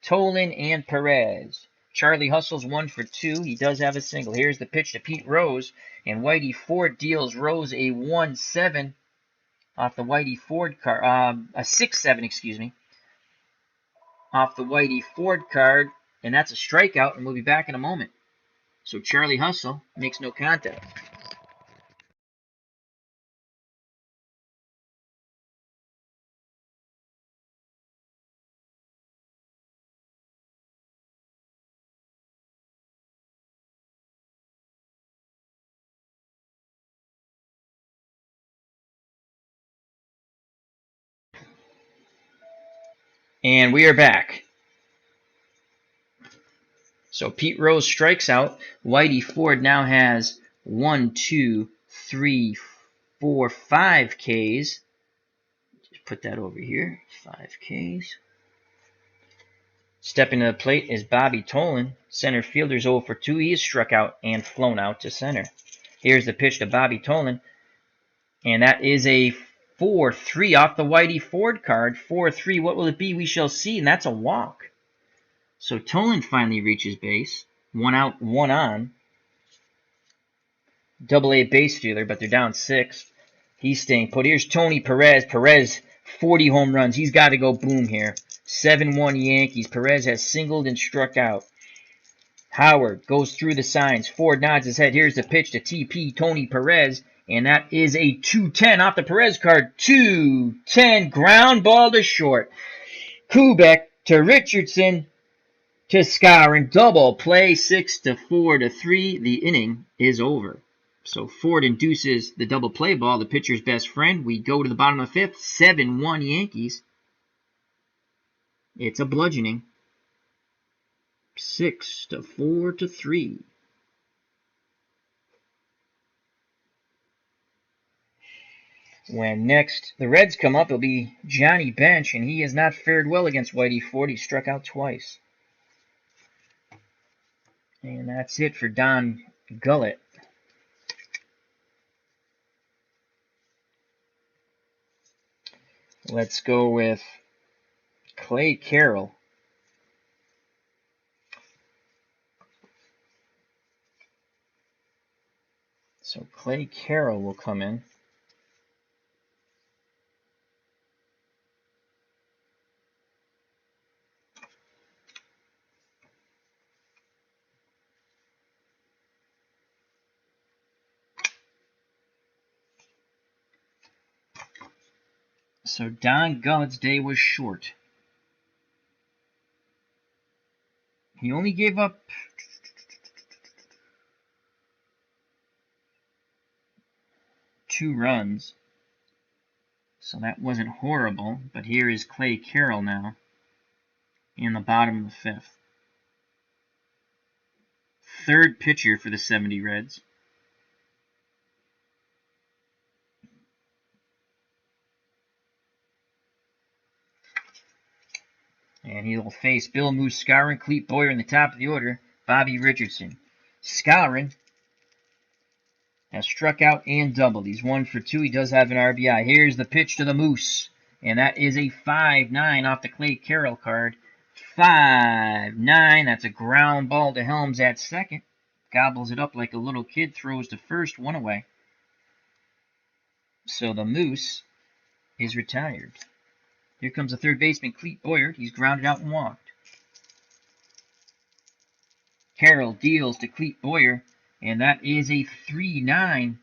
Tolan, and Perez. Charlie Hustle's 1 for 2. He does have a single. Here's the pitch to Pete Rose. And Whitey Ford deals Rose a 1-7 off the Whitey Ford card. A 6-7, excuse me, off the Whitey Ford card. And that's a strikeout, and we'll be back in a moment. So Charlie Hustle makes no contact. And we are back. So Pete Rose strikes out. Whitey Ford now has 1, 2, 3, 4, 5 Ks. Just put that over here. 5 Ks. Stepping to the plate is Bobby Tolan. Center fielder's 0 for 2. He is struck out and flown out to center. Here's the pitch to Bobby Tolan. And that is a 4-3 off the Whitey Ford card. 4-3. What will it be? We shall see. And that's a walk. So Tolan finally reaches base. 1 out, 1 on. Double-A base stealer, but they're down 6. He's staying put. Here's Tony Perez. Perez, 40 home runs. He's got to go boom here. 7-1 Yankees. Perez has singled and struck out. Howard goes through the signs. Ford nods his head. Here's the pitch to TP Tony Perez. And that is a 2-10 off the Perez card. 2-10 ground ball to short. Kubek to Richardson to Skowron. Double play. 6-4-3. The inning is over. So Ford induces the double play ball, the pitcher's best friend. We go to the bottom of the 5th. 7-1 Yankees. It's a bludgeoning. 6-4-3. When next the Reds come up, it'll be Johnny Bench, and he has not fared well against Whitey Ford. He struck out twice. And that's it for Don Gullett. Let's go with Clay Carroll. So Clay Carroll will come in. So Don Gullett's day was short. He only gave up 2 runs. So that wasn't horrible. But here is Clay Carroll now in the bottom of the 5th. Third pitcher for the 70 Reds. And he'll face Bill Moose Skowron, Clete Boyer in the top of the order, Bobby Richardson. Skowron has struck out and doubled. He's 1 for 2. He does have an RBI. Here's the pitch to the Moose. And that is a 5-9 off the Clay Carroll card. 5-9. That's a ground ball to Helms at second. Gobbles it up like a little kid. Throws to first. 1 away. So the Moose is retired. Here comes the third baseman, Clete Boyer. He's grounded out and walked. Carroll deals to Clete Boyer, and that is a 3-9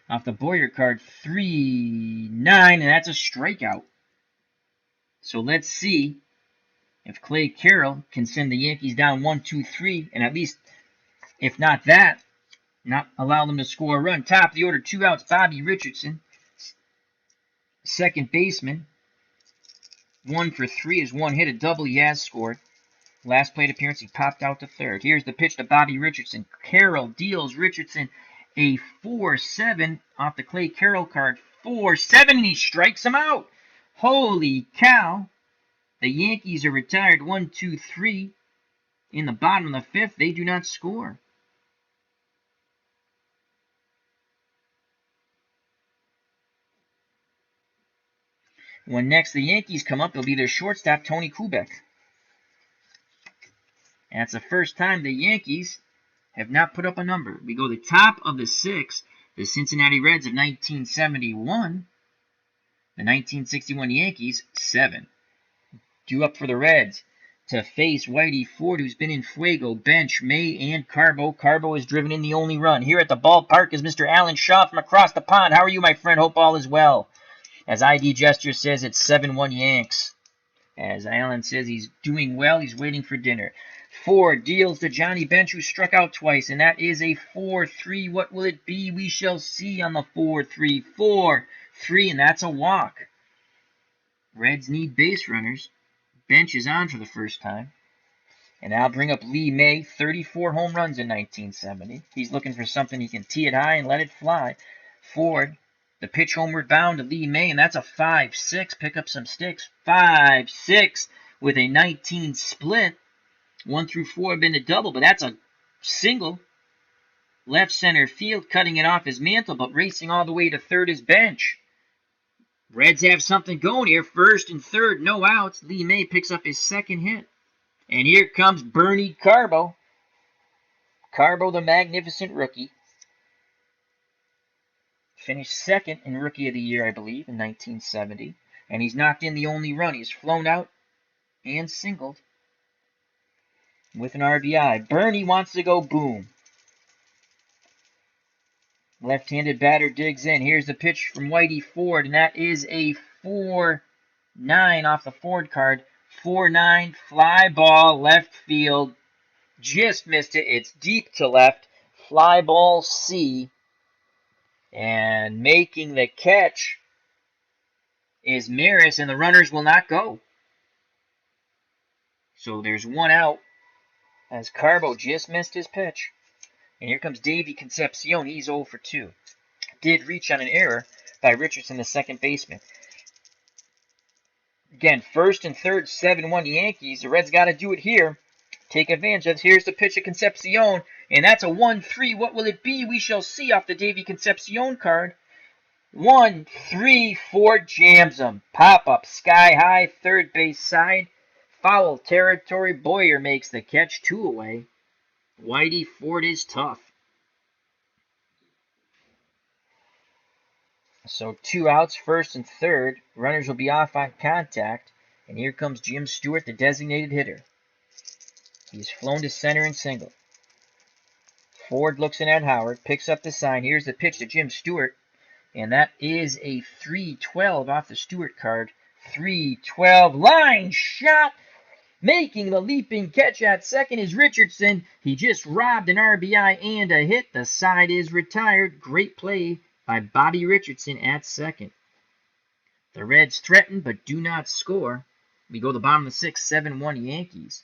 off the Boyer card. 3-9, and that's a strikeout. So let's see if Clay Carroll can send the Yankees down 1-2-3, and at least, if not that, not allow them to score a run. Top of the order, 2 outs, Bobby Richardson. Second baseman, 1 for 3 is 1 hit, a double. He has scored. Last plate appearance, he popped out to third. Here's the pitch to Bobby Richardson. Carroll deals Richardson a 4-7 off the Clay Carroll card. 4-7, and he strikes him out. Holy cow. The Yankees are retired 1-2-3. In the bottom of the 5th, they do not score. When next the Yankees come up, it'll be their shortstop, Tony Kubek. And it's the first time the Yankees have not put up a number. We go to the top of the 6th, the Cincinnati Reds of 1971. The 1961 Yankees, 7. Due up for the Reds to face Whitey Ford, who's been in Fuego, Bench, May, and Carbo. Carbo has driven in the only run. Here at the ballpark is Mr. Alan Shaw from across the pond. How are you, my friend? Hope all is well. As ID Gesture says, it's 7-1 Yanks. As Alan says, he's doing well. He's waiting for dinner. Ford deals to Johnny Bench, who struck out twice, and that is a 4-3. What will it be? We shall see on the 4-3. 4-3, and that's a walk. Reds need base runners. Bench is on for the first time. And I'll bring up Lee May, 34 home runs in 1970. He's looking for something he can tee it high and let it fly. Ford, the pitch homeward bound to Lee May, and that's a 5-6. Pick up some sticks. 5-6 with a 19 split. 1 through 4 have been a double, but that's a single. Left center field, cutting it off is Mantle, but racing all the way to third is Bench. Reds have something going here. First and third, no outs. Lee May picks up his second hit. And here comes Bernie Carbo. Carbo, the magnificent rookie. Finished second in Rookie of the Year, I believe, in 1970. And he's knocked in the only run. He's flown out and singled with an RBI. Bernie wants to go boom. Left-handed batter digs in. Here's the pitch from Whitey Ford, and that is a 4-9 off the Ford card. 4-9, fly ball, left field. Just missed it. It's deep to left. Fly ball C. And making the catch is Maris, and the runners will not go. So there's 1 out as Carbo just missed his pitch. And here comes Davey Concepcion. He's 0 for 2. Did reach on an error by Richardson, the second baseman. Again, first and third, 7-1 Yankees. The Reds got to do it here. Take advantage of this. Here's the pitch of Concepcion, and that's a 1-3. What will it be? We shall see off the Davy Concepcion card. 1-3-4 jams him. Pop up, sky high, third base side. Foul territory. Boyer makes the catch, 2 away. Whitey Ford is tough. So 2 outs, first and third. Runners will be off on contact. And here comes Jim Stewart, the designated hitter. He's flown to center and single. Ford looks in at Howard, picks up the sign. Here's the pitch to Jim Stewart. And that is a 3-12 off the Stewart card. 3-12, line shot. Making the leaping catch at second is Richardson. He just robbed an RBI and a hit. The side is retired. Great play by Bobby Richardson at second. The Reds threaten but do not score. We go to the bottom of the 6th, 7-1 Yankees.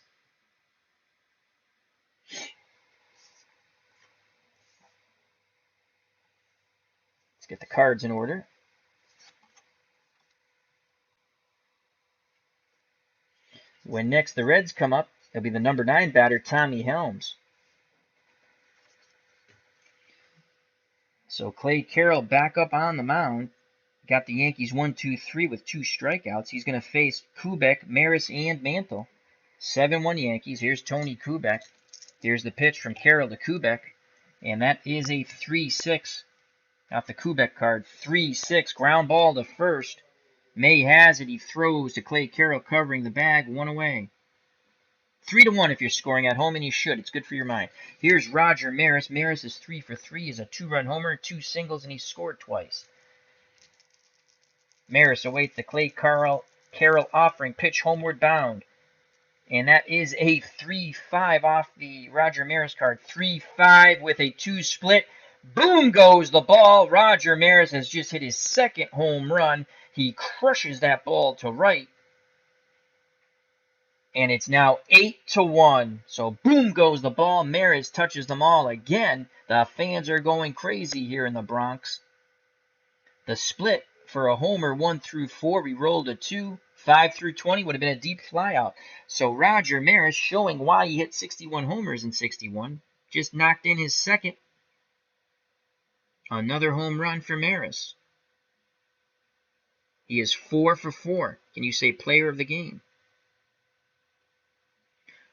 Let's get the cards in order. When next the Reds come up, it'll be the number 9 batter, Tommy Helms. So Clay Carroll back up on the mound. Got the Yankees 1-2-3 with 2 strikeouts. He's going to face Kubek, Maris, and Mantle. 7-1 Yankees. Here's Tony Kubek. Here's the pitch from Carroll to Kubek. And that is a 3-6 off the Kubek card. 3-6. Ground ball to first. May has it. He throws to Clay Carroll covering the bag. 1 away. 3-1 if you're scoring at home, and you should. It's good for your mind. Here's Roger Maris. Maris is 3 for 3. He's a 2-run homer, 2 singles, and he scored twice. Maris awaits the Clay Carroll offering. Pitch homeward bound. And that is a 3-5 off the Roger Maris card. 3-5 with a 2 split. Boom goes the ball. Roger Maris has just hit his 2nd home run. He crushes that ball to right. And it's now 8-1. So boom goes the ball. Maris touches them all again. The fans are going crazy here in the Bronx. The split for a homer 1 through 4. We rolled a 2. 5 through 20 would have been a deep flyout. So Roger Maris showing why he hit 61 homers in 61. Just knocked in his 2nd. Another home run for Maris. He is 4 for 4. Can you say player of the game?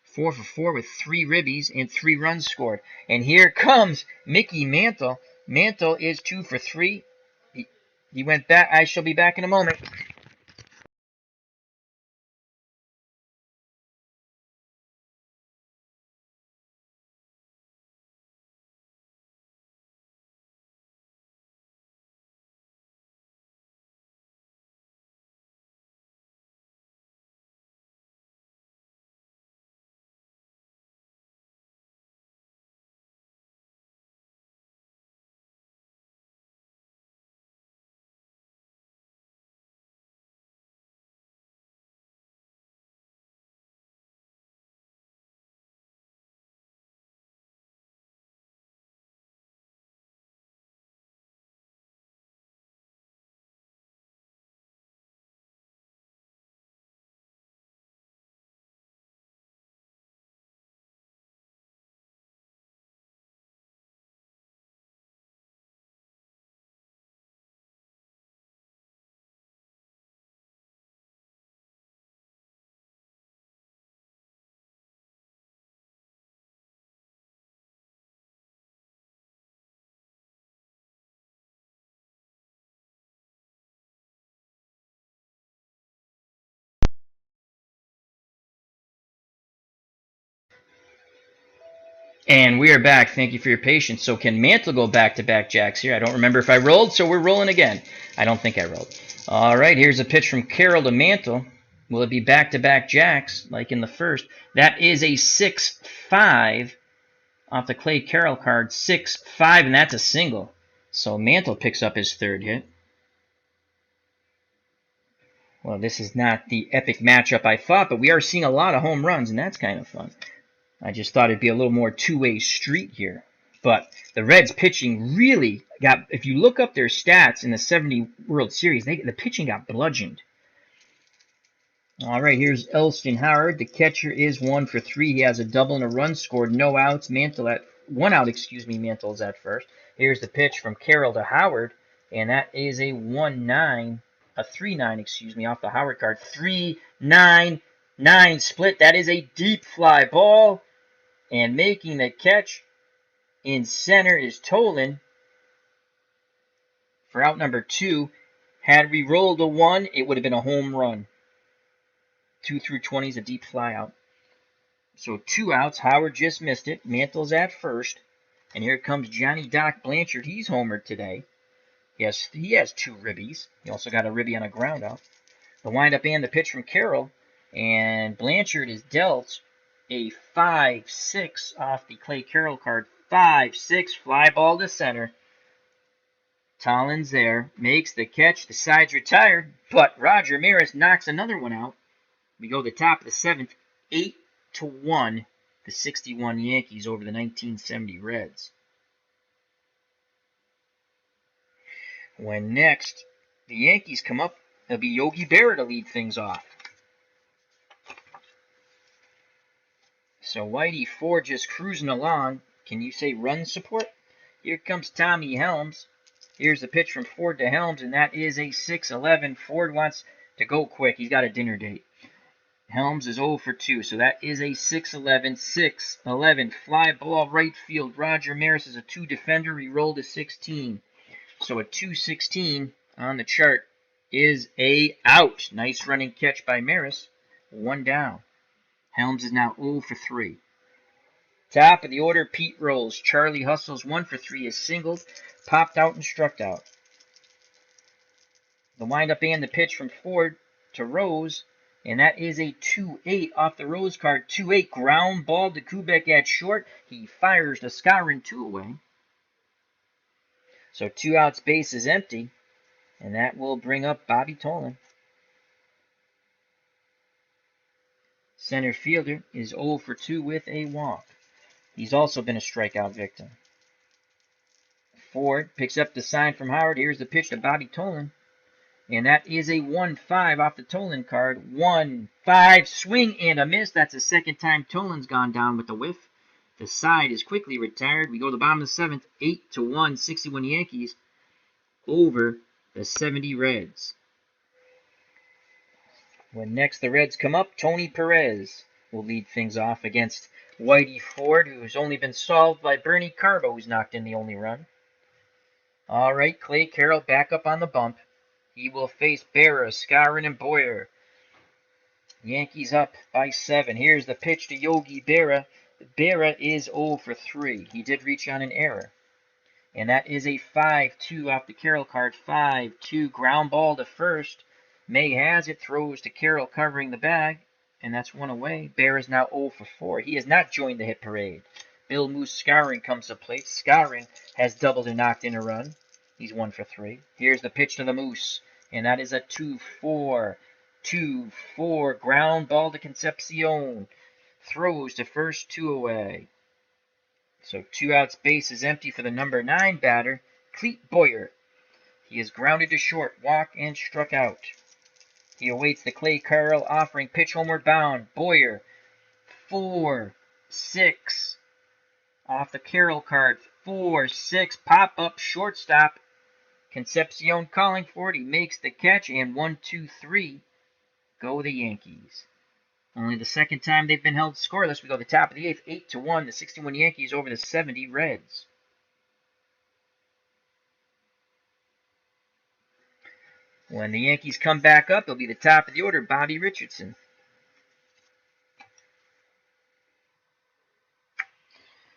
4 for 4 with 3 ribbies and 3 runs scored. And here comes Mickey Mantle. Mantle is 2 for 3. He went back. I shall be back in a moment. And we are back. Thank you for your patience. So can Mantle go back-to-back jacks here? I don't remember if I rolled, so we're rolling again. I don't think I rolled. All right, here's a pitch from Carroll to Mantle. Will it be back-to-back jacks like in the first? That is a 6-5 off the Clay Carroll card. 6-5, and that's a single. So Mantle picks up his 3rd hit. Well, this is not the epic matchup I thought, but we are seeing a lot of home runs, and that's kind of fun. I just thought it'd be a little more two-way street here. But the Reds pitching really if you look up their stats in the 70 World Series, the pitching got bludgeoned. All right, here's Elston Howard. The catcher is 1 for 3. He has a double and a run scored. No outs. Mantle at 1 out. Mantle's at first. Here's the pitch from Carroll to Howard, and that is a 1-9, a 3-9, off the Howard card. 3-9-9 split. That is a deep fly ball, and making the catch in center is Tolan for out number 2. Had we rolled a 1, it would have been a home run. 2 through 20 is a deep fly out. So 2 outs. Howard just missed it. Mantle's at first. And here comes Johnny Doc Blanchard. He's homered today. He has 2 ribbies. He also got a ribby on a ground out. The windup and the pitch from Carroll. And Blanchard is dealt a 5-6 off the Clay Carroll card. 5-6. Fly ball to center. Tollins there. Makes the catch. The side's retired. But Roger Maris knocks another one out. We go to the top of the 7th, 8-1, the 61 Yankees over the 1970 Reds. When next the Yankees come up, it'll be Yogi Berra to lead things off. So Whitey Ford just cruising along. Can you say run support? Here comes Tommy Helms. Here's the pitch from Ford to Helms, and that is a 6-11. Ford wants to go quick. He's got a dinner date. Helms is 0 for 2, so that is a 6-11, 6-11. Fly ball right field. Roger Maris is a 2 defender. He rolled a 16. So a 2-16 on the chart is a out. Nice running catch by Maris. 1 down. Helms is now 0 for 3. Top of the order, Pete Rose. Charlie Hustles 1 for 3 is singled, popped out and struck out. The windup and the pitch from Ford to Rose. And that is a 2-8 off the Rose card. 2-8 ground ball to Kubek at short. He fires the Skowron 2 away. So 2 outs, base is empty. And that will bring up Bobby Tolan. Center fielder is 0 for 2 with a walk. He's also been a strikeout victim. Ford picks up the sign from Howard. Here's the pitch to Bobby Tolan. And that is a 1-5 off the Tolan card. 1-5, swing and a miss. That's the second time Tolan's gone down with the whiff. The side is quickly retired. We go to the bottom of the 7th, 8-1, 61 Yankees over the 70 Reds. When next the Reds come up, Tony Perez will lead things off against Whitey Ford, who's only been solved by Bernie Carbo, who's knocked in the only run. All right, Clay Carroll back up on the bump. He will face Berra, Skowron, and Boyer. Yankees up by 7. Here's the pitch to Yogi Berra. Berra is 0 for 3. He did reach on an error. And that is a 5-2 off the Carroll card. 5-2 ground ball to first. May has it, throws to Carroll covering the bag. And that's 1 away. Berra's now 0 for 4. He has not joined the hit parade. Bill Moose Skowron comes to plate. Skowron has doubled and knocked in a run. He's 1 for 3. Here's the pitch to the Moose. And that is a 2-4. 2-4. Ground ball to Concepcion. Throws to first, 2 away. So 2 outs, base is empty for the number 9 batter, Clete Boyer. He is grounded to short, walk, and struck out. He awaits the Clay Carroll offering, pitch homeward bound. Boyer, 4-6. Off the Carroll card, 4-6. Pop up, shortstop. Concepcion calling for it. He makes the catch, and 1-2-3. Go the Yankees. Only the second time they've been held scoreless. We go to the top of the 8th, 8-1. The 61 Yankees over the 70 Reds. When the Yankees come back up, it'll be the top of the order, Bobby Richardson.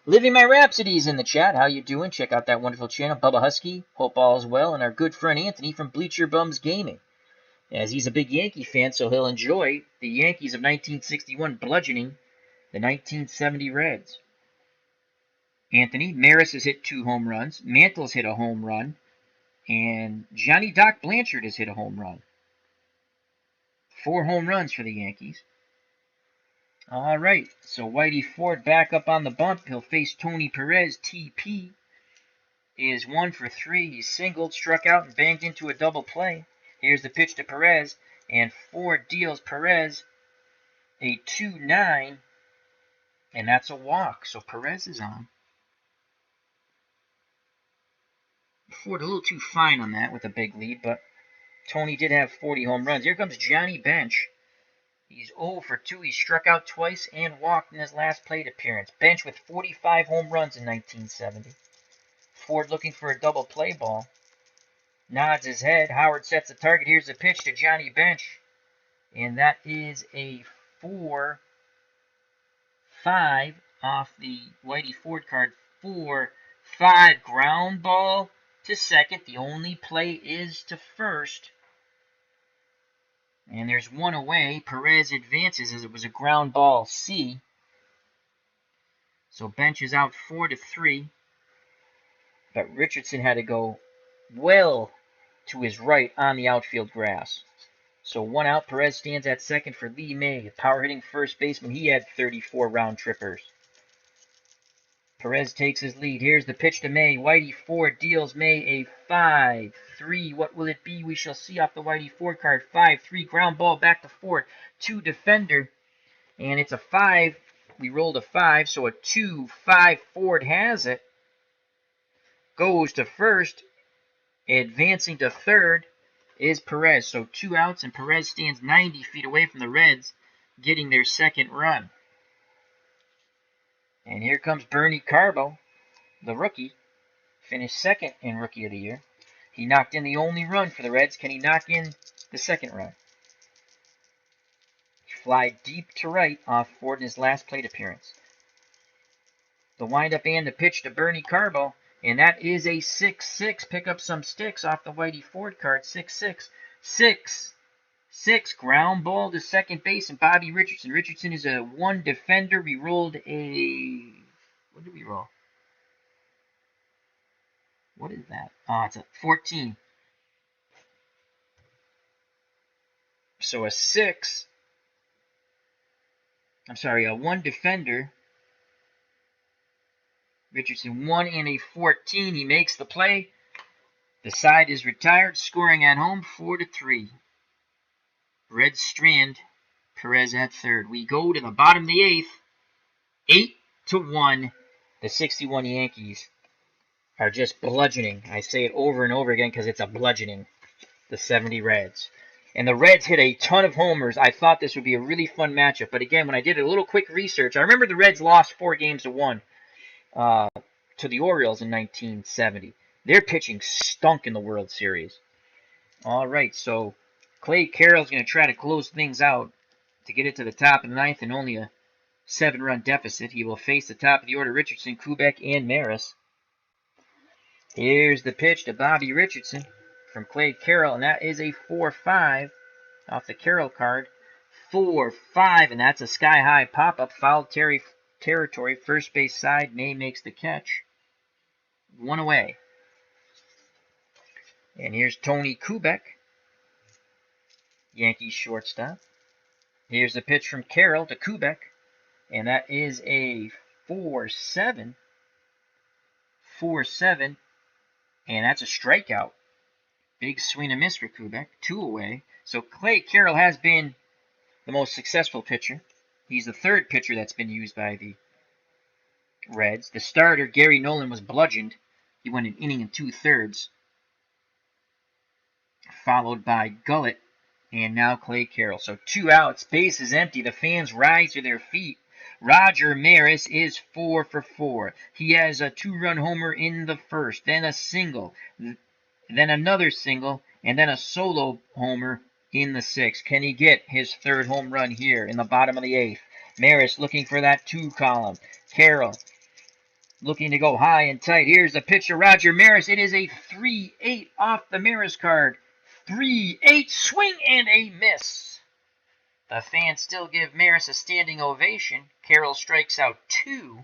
Living My Rhapsodies in the chat. How you doing? Check out that wonderful channel, Bubba Husky. Hope all is well. And our good friend Anthony from Bleacher Bums Gaming. As he's a big Yankee fan, so he'll enjoy the Yankees of 1961 bludgeoning the 1970 Reds. Anthony, Maris has hit 2 home runs. Mantle's hit a home run. And Johnny Doc Blanchard has hit a home run. 4 home runs for the Yankees. All right, so Whitey Ford back up on the bump. He'll face Tony Perez, TP. is 1 for 3. He singled, struck out, and banged into a double play. Here's the pitch to Perez, and Ford deals Perez a 2-9, and that's a walk. So Perez is on. Ford a little too fine on that with a big lead, but Tony did have 40 home runs. Here comes Johnny Bench. He's 0 for 2. He struck out twice and walked in his last plate appearance. Bench with 45 home runs in 1970. Ford looking for a double play ball. Nods his head. Howard sets the target. Here's the pitch to Johnny Bench. And that is a 4-5 off the Whitey Ford card. 4-5 ground ball to second. The only play is to first. And there's one away. Perez advances as it was a ground ball C. So Bench is out 4-3. But Richardson had to go well to his right on the outfield grass. So one out. Perez stands at second for Lee May, power hitting first baseman. He had 34 round trippers. Perez takes his lead. Here's the pitch to May. Whitey Ford deals May a 5-3. What will it be? We shall see off the Whitey Ford card. 5-3 ground ball back to Ford. 2 defender. And it's a 5. We rolled a 5, so a 2-5. Ford has it. Goes to first. Advancing to third is Perez. So 2 outs, and Perez stands 90 feet away from the Reds, getting their second run. And here comes Bernie Carbo, the rookie, finished second in Rookie of the Year. He knocked in the only run for the Reds. Can he knock in the second run? Fly deep to right off Ford in his last plate appearance. The windup and the pitch to Bernie Carbo, and that is a 6-6. Pick up some sticks off the Whitey Ford card. 6-6. 6 ground ball to second base, and Bobby Richardson. Richardson is a 1 defender. We rolled a... What did we roll? What is that? Oh, it's a 14. So a 6. I'm sorry, a 1 defender. Richardson 1 and a 14. He makes the play. The side is retired. Scoring at home, 4-3. Red strand, Perez at third. We go to the bottom of the 8th. 8-1. The 61 Yankees are just bludgeoning. I say it over and over again because it's a bludgeoning. The 70 Reds. And the Reds hit a ton of homers. I thought this would be a really fun matchup. But again, when I did a little quick research, I remember the Reds lost 4-1 to the Orioles in 1970. Their pitching stunk in the World Series. All right, so Clay Carroll's going to try to close things out to get it to the top of the 9th and only a 7-run deficit. He will face the top of the order, Richardson, Kubek, and Maris. Here's the pitch to Bobby Richardson from Clay Carroll, and that is a 4-5 off the Carroll card. 4-5, and that's a sky-high pop-up. Foul territory, first base side. May makes the catch. 1 away. And here's Tony Kubek, Yankees shortstop. Here's the pitch from Carroll to Kubek, and that is a 4-7. 4-7, and that's a strikeout. Big swing and miss for Kubek. 2 away. So Clay Carroll has been the most successful pitcher. He's the 3rd pitcher that's been used by the Reds. The starter, Gary Nolan, was bludgeoned. He went an inning and 2/3. Followed by Gullett, and now Clay Carroll. So 2 outs, base is empty. The fans rise to their feet. Roger Maris is 4 for 4. He has a 2-run homer in the first, then a single, then another single, and then a solo homer in the 6th. Can he get his 3rd home run here in the bottom of the 8th? Maris looking for that 2 column. Carroll looking to go high and tight. Here's the pitch to Roger Maris. It is a 3-8 off the Maris card. 3-8, swing and a miss. The fans still give Maris a standing ovation. Carroll strikes out 2.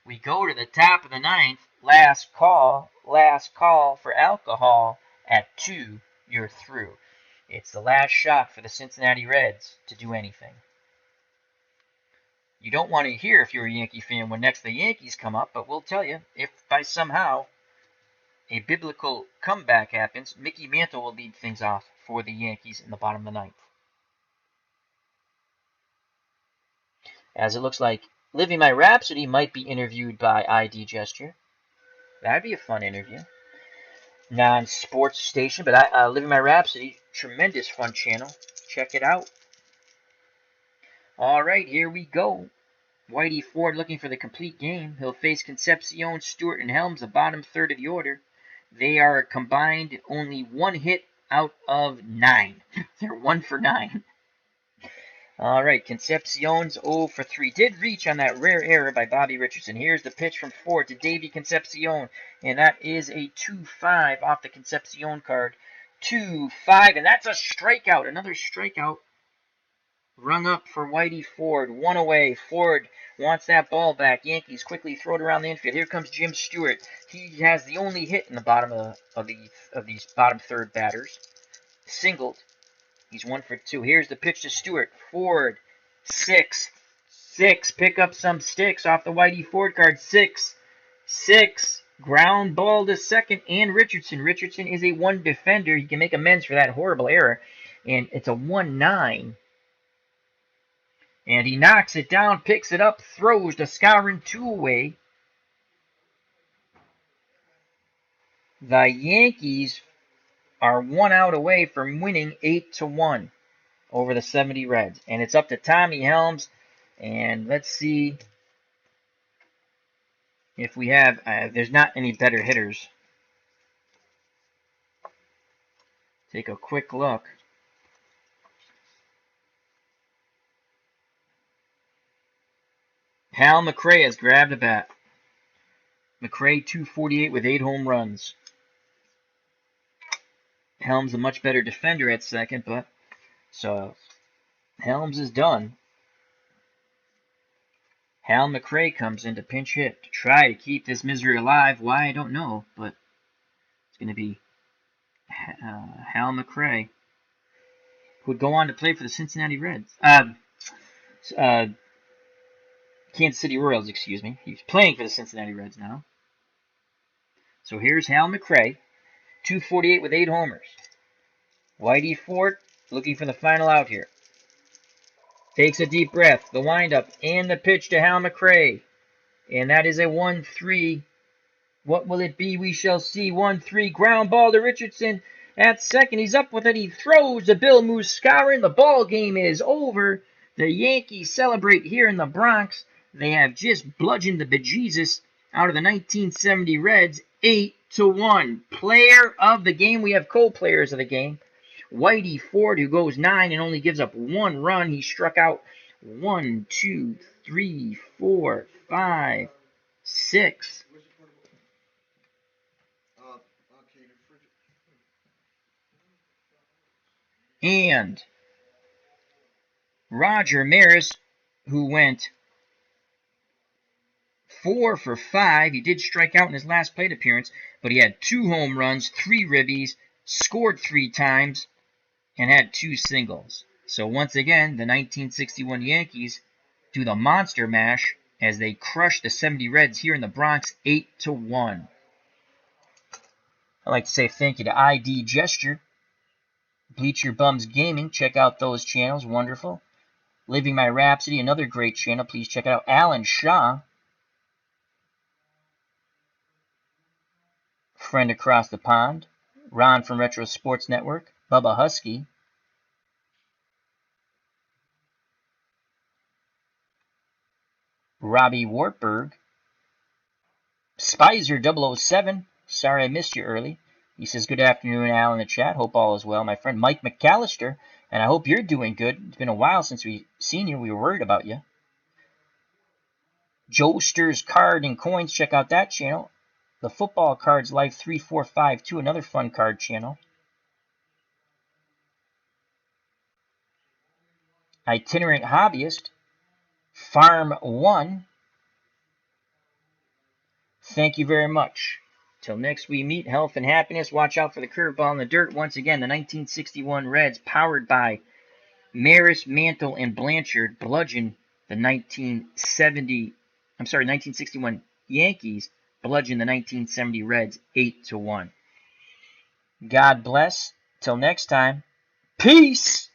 We go to the top of the 9th. Last call for alcohol at 2. You're through. It's the last shot for the Cincinnati Reds to do anything. You don't want to hear, if you're a Yankee fan, when next the Yankees come up, but we'll tell you, if by somehow a biblical comeback happens. Mickey Mantle will lead things off for the Yankees in the bottom of the ninth. As it looks like Living My Rhapsody might be interviewed by ID Gesture. That'd be a fun interview. Non-sports station, but Living My Rhapsody, tremendous fun channel. Check it out. All right, here we go. Whitey Ford looking for the complete game. He'll face Concepcion, Stewart, and Helms, the bottom third of the order. They are combined only one hit out of 9. They're 1 for 9. All right, Concepcion's 0 for 3. Did reach on that rare error by Bobby Richardson. Here's the pitch from Ford to Davey Concepcion, and that is a 2-5 off the Concepcion card. 2-5, and that's a strikeout. Another strikeout rung up for Whitey Ford. 1 away. Ford wants that ball back. Yankees quickly throw it around the infield. Here comes Jim Stewart. He has the only hit in the bottom of these bottom third batters. Singled. He's 1 for 2. Here's the pitch to Stewart. Ford, 6. Pick up some sticks off the Whitey Ford card. 6. Ground ball to second. And Richardson. Richardson is a 1 defender. He can make amends for that horrible error. And it's a 1-9. And he knocks it down, picks it up, throws to Skowron 2 away. The Yankees are 1 out away from winning 8-1 over the 70 Reds. And it's up to Tommy Helms. And let's see if we have, there's not any better hitters. Take a quick look. Hal McRae has grabbed a bat. McRae 248 with 8 home runs. Helms a much better defender at second, but so Helms is done. Hal McRae comes in to pinch hit to try to keep this misery alive. Why, I don't know, but it's going to be Hal McRae, who would go on to play for the Cincinnati Reds. Kansas City Royals, excuse me. He's playing for the Cincinnati Reds now. So here's Hal McRae. 248 with 8 homers. Whitey Ford looking for the final out here. Takes a deep breath. The windup and the pitch to Hal McRae. And that is a 1-3. What will it be? We shall see. 1-3. Ground ball to Richardson at second. He's up with it. He throws to Bill Skowron. The ball game is over. The Yankees celebrate here in the Bronx. They have just bludgeoned the bejesus out of the 1970 Reds. 8-1. Player of the game. We have co-players of the game. Whitey Ford, who goes 9 and only gives up 1 run. He struck out 1, 2, 3, 4, 5, 6. And Roger Maris, who went 4 for 5. He did strike out in his last plate appearance, but he had 2 home runs, 3 ribbies, scored 3 times, and had 2 singles. So once again, the 1961 Yankees do the monster mash as they crush the 70 Reds here in the Bronx 8-1. I'd like to say thank you to ID Gesture, Bleacher Bums Gaming. Check out those channels, wonderful. Living My Rhapsody, another great channel. Please check it out. Alan Shaw, friend across the pond. Ron from Retro Sports Network. Bubba Husky. Robbie Wartburg. Spicer007. Sorry I missed you early. He says, good afternoon, Al, in the chat. Hope all is well. My friend Mike McAllister, and I hope you're doing good. It's been a while since we've seen you. We were worried about you. Joester's Card and Coins. Check out that channel. The Football Cards Life 3452, another fun card channel. Itinerant Hobbyist. Farm 1. Thank you very much. Till next we meet, health and happiness. Watch out for the curveball in the dirt. Once again, the 1961 Reds, powered by Maris, Mantle, and Blanchard, bludgeon the 1961 Yankees bludgeon the 1970 Reds 8-1. God bless. Till next time. Peace!